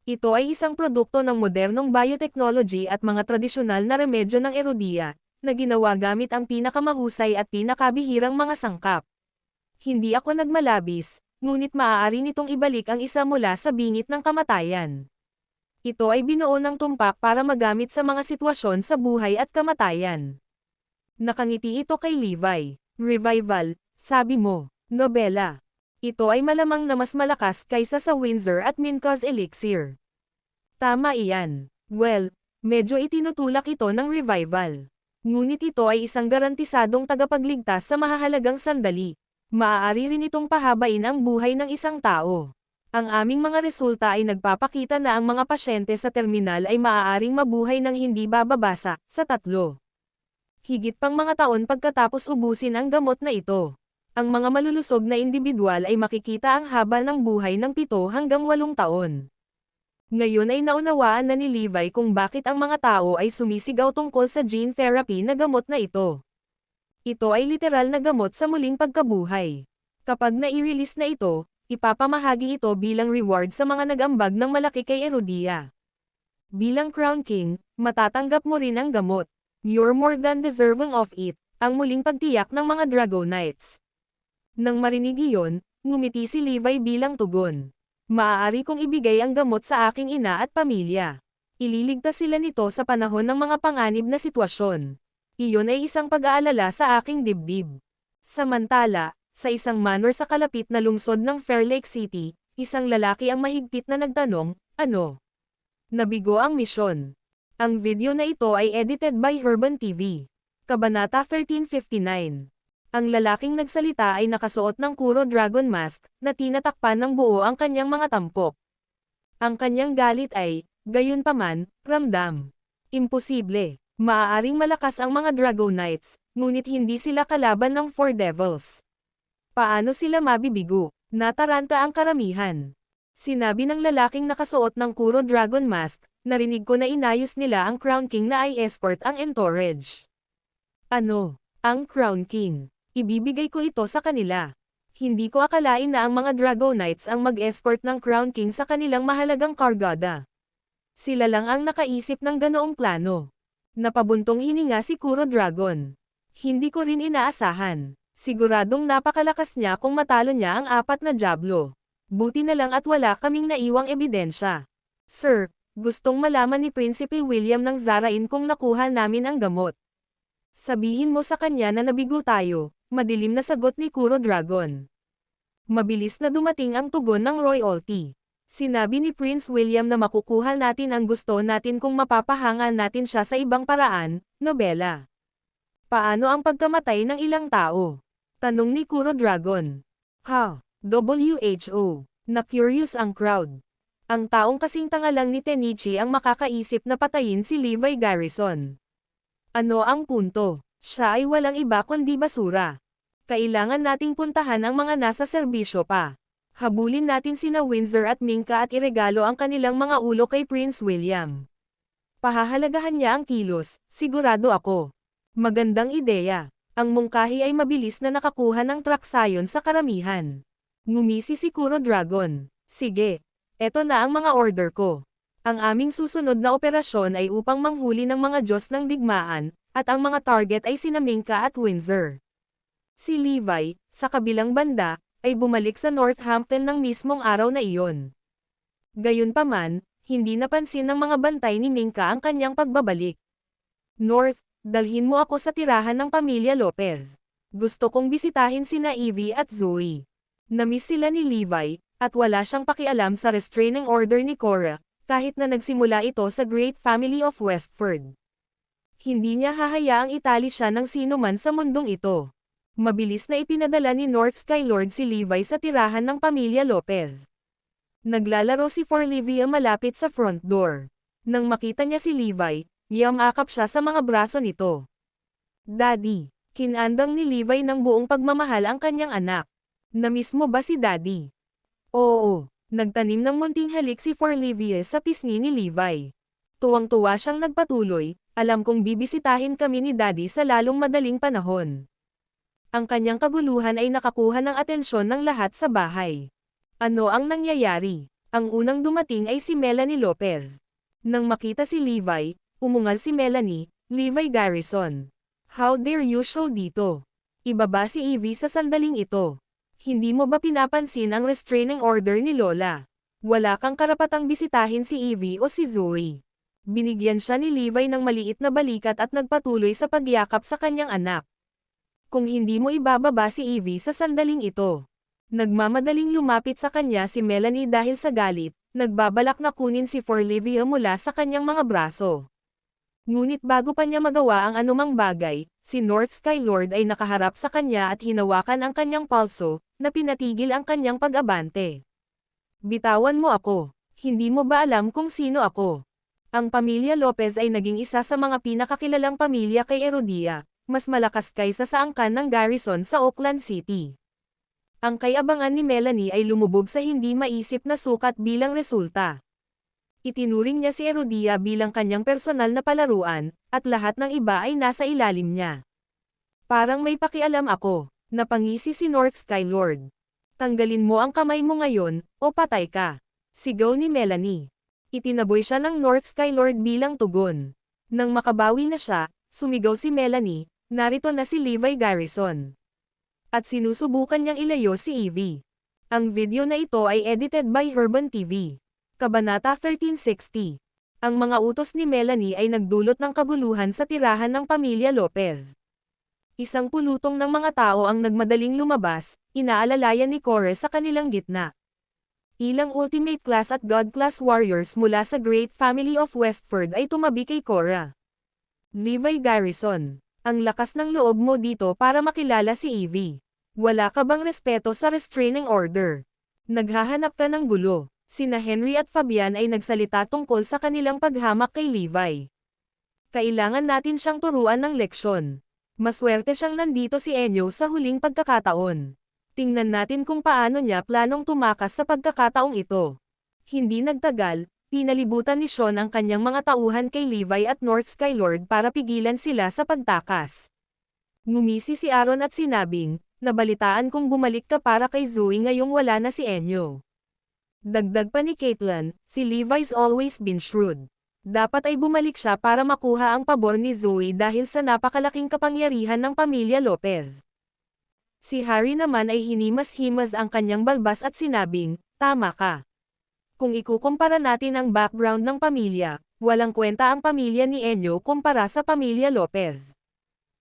Speaker 1: Ito ay isang produkto ng modernong biotechnology at mga tradisyonal na remedyo ng Erudia, na ginawa gamit ang pinakamahusay at pinakabihirang mga sangkap. Hindi ako nagmalabis, ngunit maaari nitong ibalik ang isa mula sa bingit ng kamatayan. Ito ay binuo ng tumpak para magamit sa mga sitwasyon sa buhay at kamatayan. Nakangiti ito kay Levi. Revival, sabi mo, nobela. Ito ay malamang na mas malakas kaysa sa Windsor at Minko's elixir. Tama iyan. Well, medyo itinutulak ito ng revival. Ngunit ito ay isang garantisadong tagapagligtas sa mahahalagang sandali. Maaari rin itong pahabain ang buhay ng isang tao. Ang aming mga resulta ay nagpapakita na ang mga pasyente sa terminal ay maaaring mabuhay ng hindi bababasa, sa 3. Higit pang mga taon pagkatapos ubusin ang gamot na ito. Ang mga malulusog na individual ay makikita ang haba ng buhay ng 7 hanggang 8 taon. Ngayon ay naunawaan na ni Levi kung bakit ang mga tao ay sumisigaw tungkol sa gene therapy na gamot na ito. Ito ay literal na gamot sa muling pagkabuhay. Kapag nai-release na ito, ipapamahagi ito bilang reward sa mga nag-ambag ng malaki kay Erudia. Bilang Crown King, matatanggap mo rin ang gamot. You're more than deserving of it, ang muling pagtiyak ng mga Dragonites. Nang marinig iyon, ngumiti si Levi bilang tugon. Maaari kong ibigay ang gamot sa aking ina at pamilya. Ililigtas sila nito sa panahon ng mga panganib na sitwasyon. Iyon ay isang pag-aalala sa aking dibdib. Samantala, sa isang manor sa kalapit na lungsod ng Fair Lake City, isang lalaki ang mahigpit na nagtanong, ano? Nabigo ang misyon. Ang video na ito ay edited by Herban TV. Kabanata 1359. Ang lalaking nagsalita ay nakasuot ng Kuro Dragon Mask, na tinatakpan ng buo ang kanyang mga tampok. Ang kanyang galit ay, gayunpaman, ramdam. Imposible. Maaaring malakas ang mga Dragonites, ngunit hindi sila kalaban ng 4 Devils. Paano sila mabibigo? Nataranta ang karamihan. Sinabi ng lalaking nakasuot ng Kuro Dragon Mask, narinig ko na inayos nila ang Crown King na i-escort ang entourage. Ano? Ang Crown King. Ibibigay ko ito sa kanila. Hindi ko akalain na ang mga Dragonites ang mag-escort ng Crown King sa kanilang mahalagang kargada. Sila lang ang nakaisip ng ganoong plano. Napabuntong hininga si Kuro Dragon. Hindi ko rin inaasahan. Siguradong napakalakas niya kung matalo niya ang 4 na Diablo. Buti na lang at wala kaming naiwang ebidensya. Sir, gustong malaman ni Prinsipe William ng Zarain kung nakuha namin ang gamot. Sabihin mo sa kanya na nabigo tayo, madilim na sagot ni Kuro Dragon. Mabilis na dumating ang tugon ng royalty. Sinabi ni Prince William na makukuha natin ang gusto natin kung mapapahangal natin siya sa ibang paraan, nobela. Paano ang pagkamatay ng ilang tao? Tanong ni Kuro Dragon. Ha, WHO. Na-curious ang crowd. Ang taong kasing tanga lang ni Tenichi ang makakaisip na patayin si Levi Garrison. Ano ang punto? Siya ay walang iba kundi basura. Kailangan nating puntahan ang mga nasa serbisyo pa. Habulin natin sina Windsor at Minka at iregalo ang kanilang mga ulo kay Prince William. Pahahalagahan niya ang kilos, sigurado ako. Magandang ideya. Ang mungkahi ay mabilis na nakakuha ng traksayon sa karamihan. Ngumisi si Kuro Dragon. Sige. Eto na ang mga order ko. Ang aming susunod na operasyon ay upang manghuli ng mga Diyos ng digmaan, at ang mga target ay sina Minka at Windsor. Si Levi, sa kabilang banda, ay bumalik sa Northampton ng mismong araw na iyon. Gayunpaman, hindi napansin ng mga bantay ni Minka ang kanyang pagbabalik. North, dalhin mo ako sa tirahan ng pamilya Lopez. Gusto kong bisitahin sina Evie at Zoe. Namiss sila ni Levi, at wala siyang pakialam sa restraining order ni Cora, kahit na nagsimula ito sa Great Family of Westford. Hindi niya hahayaang itali siya ng sino man sa mundong ito. Mabilis na ipinadala ni North Skylord si Levi sa tirahan ng pamilya Lopez. Naglalaro si Forlivia malapit sa front door. Nang makita niya si Levi, yamakap siya sa mga braso nito. Daddy, kinandang ni Levi ng buong pagmamahal ang kanyang anak. Namiss mo ba si Daddy? Oo, nagtanim ng munting halik si Forlivia sa pisngi ni Levi. Tuwang-tuwa siyang nagpatuloy, alam kong bibisitahin kami ni Daddy sa lalong madaling panahon. Ang kanyang kaguluhan ay nakakuha ng atensyon ng lahat sa bahay. Ano ang nangyayari? Ang unang dumating ay si Melanie Lopez. Nang makita si Levi, umungal si Melanie, Levi Garrison. How dare you show dito? Ibaba si Evie sa sandaling ito. Hindi mo ba pinapansin ang restraining order ni Lola? Wala kang karapatang bisitahin si Evie o si Zoe. Binigyan siya ni Levi ng maliit na balikat at nagpatuloy sa pagyakap sa kanyang anak. Kung hindi mo ibababa si Evie sa sandaling ito. Nagmamadaling lumapit sa kanya si Melanie dahil sa galit, nagbabalak na kunin si Forlivia mula sa kanyang mga braso. Ngunit bago pa niya magawa ang anumang bagay, si North Skylord ay nakaharap sa kanya at hinawakan ang kanyang palso, na pinatigil ang kanyang pag-abante. Bitawan mo ako. Hindi mo ba alam kung sino ako? Ang pamilya Lopez ay naging isa sa mga pinakakilalang pamilya kay Herodia, mas malakas kaysa sa angkan ng Garrison sa Oakland City. Ang kayabangan ni Melanie ay lumubog sa hindi maisip na sukat bilang resulta. Itinuring niya si Herodia bilang kanyang personal na palaruan, at lahat ng iba ay nasa ilalim niya. Parang may pakialam ako, napangisi si North Skylord. Tanggalin mo ang kamay mo ngayon, o patay ka. Sigaw ni Melanie. Itinaboy siya ng North Skylord bilang tugon. Nang makabawi na siya, sumigaw si Melanie, narito na si Levi Garrison. At sinusubukan niyang ilayo si Evie. Ang video na ito ay edited by Urban TV. Kabanata 1360. Ang mga utos ni Melanie ay nagdulot ng kaguluhan sa tirahan ng pamilya Lopez. Isang pulutong ng mga tao ang nagmadaling lumabas, inaalalayan ni Cora sa kanilang gitna. Ilang Ultimate Class at God Class Warriors mula sa Great Family of Westford ay tumabi kay Cora. Levi Garrison, ang lakas ng loob mo dito para makilala si Evie. Wala ka bang respeto sa restraining order? Naghahanap ka ng gulo. Sina Henry at Fabian ay nagsalita tungkol sa kanilang paghamak kay Levi. Kailangan natin siyang turuan ng leksyon. Maswerte siyang nandito si Enyo sa huling pagkakataon. Tingnan natin kung paano niya planong tumakas sa pagkakataong ito. Hindi nagtagal, pinalibutan ni Sean ang kanyang mga tauhan kay Levi at North Skylord para pigilan sila sa pagtakas. Ngumisi si Aaron at sinabing, nabalitaan kong bumalik ka para kay Zoe ngayong wala na si Enyo. Dagdag pa ni Caitlin, si Levi's always been shrewd. Dapat ay bumalik siya para makuha ang pabor ni Zoe dahil sa napakalaking kapangyarihan ng pamilya Lopez. Si Harry naman ay hinimas-himas ang kanyang balbas at sinabing, tama ka. Kung ikukumpara natin ang background ng pamilya, walang kwenta ang pamilya ni Enyo kumpara sa pamilya Lopez.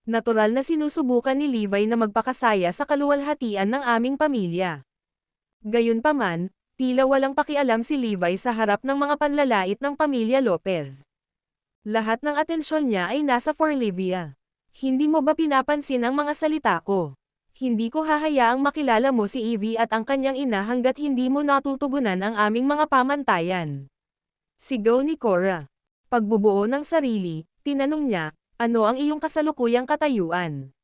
Speaker 1: Natural na sinusubukan ni Levi na magpakasaya sa kaluwalhatian ng aming pamilya. Gayunpaman, tila walang pakialam si Levi sa harap ng mga panlalait ng pamilya Lopez. Lahat ng atensyon niya ay nasa Forlivia. Hindi mo ba pinapansin ang mga salita ko? Hindi ko hahayaang makilala mo si Evie at ang kanyang ina hanggat hindi mo natutugunan ang aming mga pamantayan. Sigaw ni Cora. Pagbubuo ng sarili, tinanong niya, ano ang iyong kasalukuyang katayuan?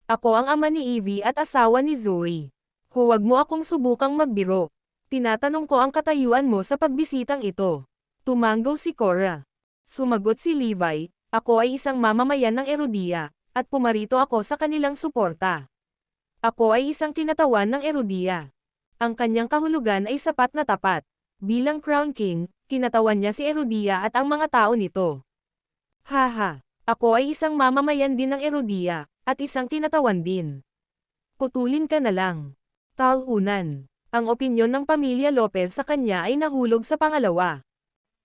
Speaker 1: Ako ang ama ni Evie at asawa ni Zoe. Huwag mo akong subukang magbiro. Tinatanong ko ang katayuan mo sa pagbisitang ito. Tumanggaw si Cora. Sumagot si Levi, ako ay isang mamamayan ng Erudia, at pumarito ako sa kanilang suporta. Ako ay isang kinatawan ng Erudia. Ang kanyang kahulugan ay sapat na tapat. Bilang Crown King, kinatawan niya si Erudia at ang mga tao nito. Haha, ako ay isang mamamayan din ng Erudia, at isang kinatawan din. Putulin ka na lang. Talunan. Ang opinyon ng pamilya Lopez sa kanya ay nahulog sa pangalawa.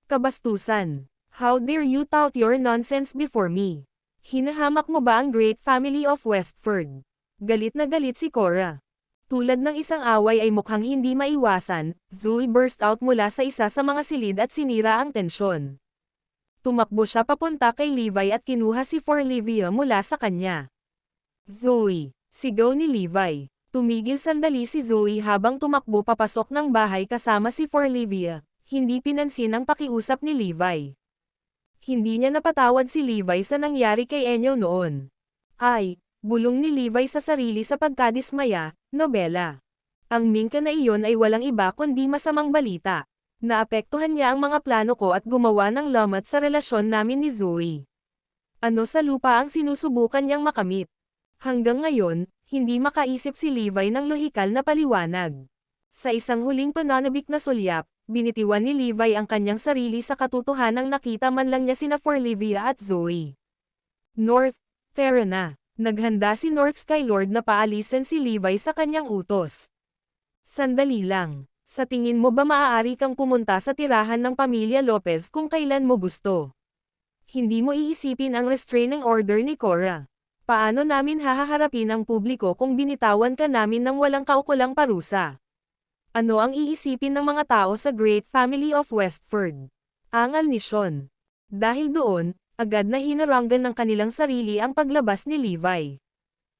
Speaker 1: Kabastusan. How dare you tout your nonsense before me? Hinahamak mo ba ang great family of Westford? Galit na galit si Cora. Tulad ng isang away ay mukhang hindi maiwasan, Zoe burst out mula sa isa sa mga silid at sinira ang tensyon. Tumakbo siya papunta kay Levi at kinuha si Forlivia mula sa kanya. Zoe, sigaw ni Levi. Tumigil sandali si Zoe habang tumakbo papasok ng bahay kasama si Forlivia, hindi pinansin ang pakiusap ni Levi. Hindi niya napatawad si Levi sa nangyari kay Enyo noon. Ay, bulong ni Levi sa sarili sa pagkadismaya, nobela. Ang mingka na iyon ay walang iba kundi masamang balita. Naapektuhan niya ang mga plano ko at gumawa ng lamat sa relasyon namin ni Zoe. Ano sa lupa ang sinusubukan niyang makamit? Hanggang ngayon, hindi makaisip si Levi ng lohikal na paliwanag. Sa isang huling pananabik na sulyap, binitiwan ni Levi ang kanyang sarili sa katotohanang nakita man lang niya sina Forlivia at Zoe. North, tara na. Naghanda si North Skylord na paalisin si Levi sa kanyang utos. Sandali lang. Sa tingin mo ba maaari kang pumunta sa tirahan ng pamilya Lopez kung kailan mo gusto? Hindi mo iisipin ang restraining order ni Cora. Paano namin hahaharapin ang publiko kung binitawan ka namin ng walang kaukulang parusa? Ano ang iisipin ng mga tao sa Great Family of Westford? Angal ni Sean. Dahil doon, agad na hinarangan ng kanilang sarili ang paglabas ni Levi.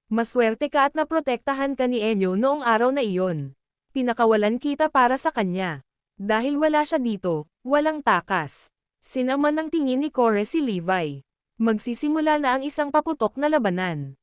Speaker 1: Maswerte ka at naprotektahan ka ni Enyo noong araw na iyon. Pinakawalan kita para sa kanya. Dahil wala siya dito, walang takas. Sinaman ng tingin ni Cora si Levi. Magsisimula na ang isang paputok na labanan.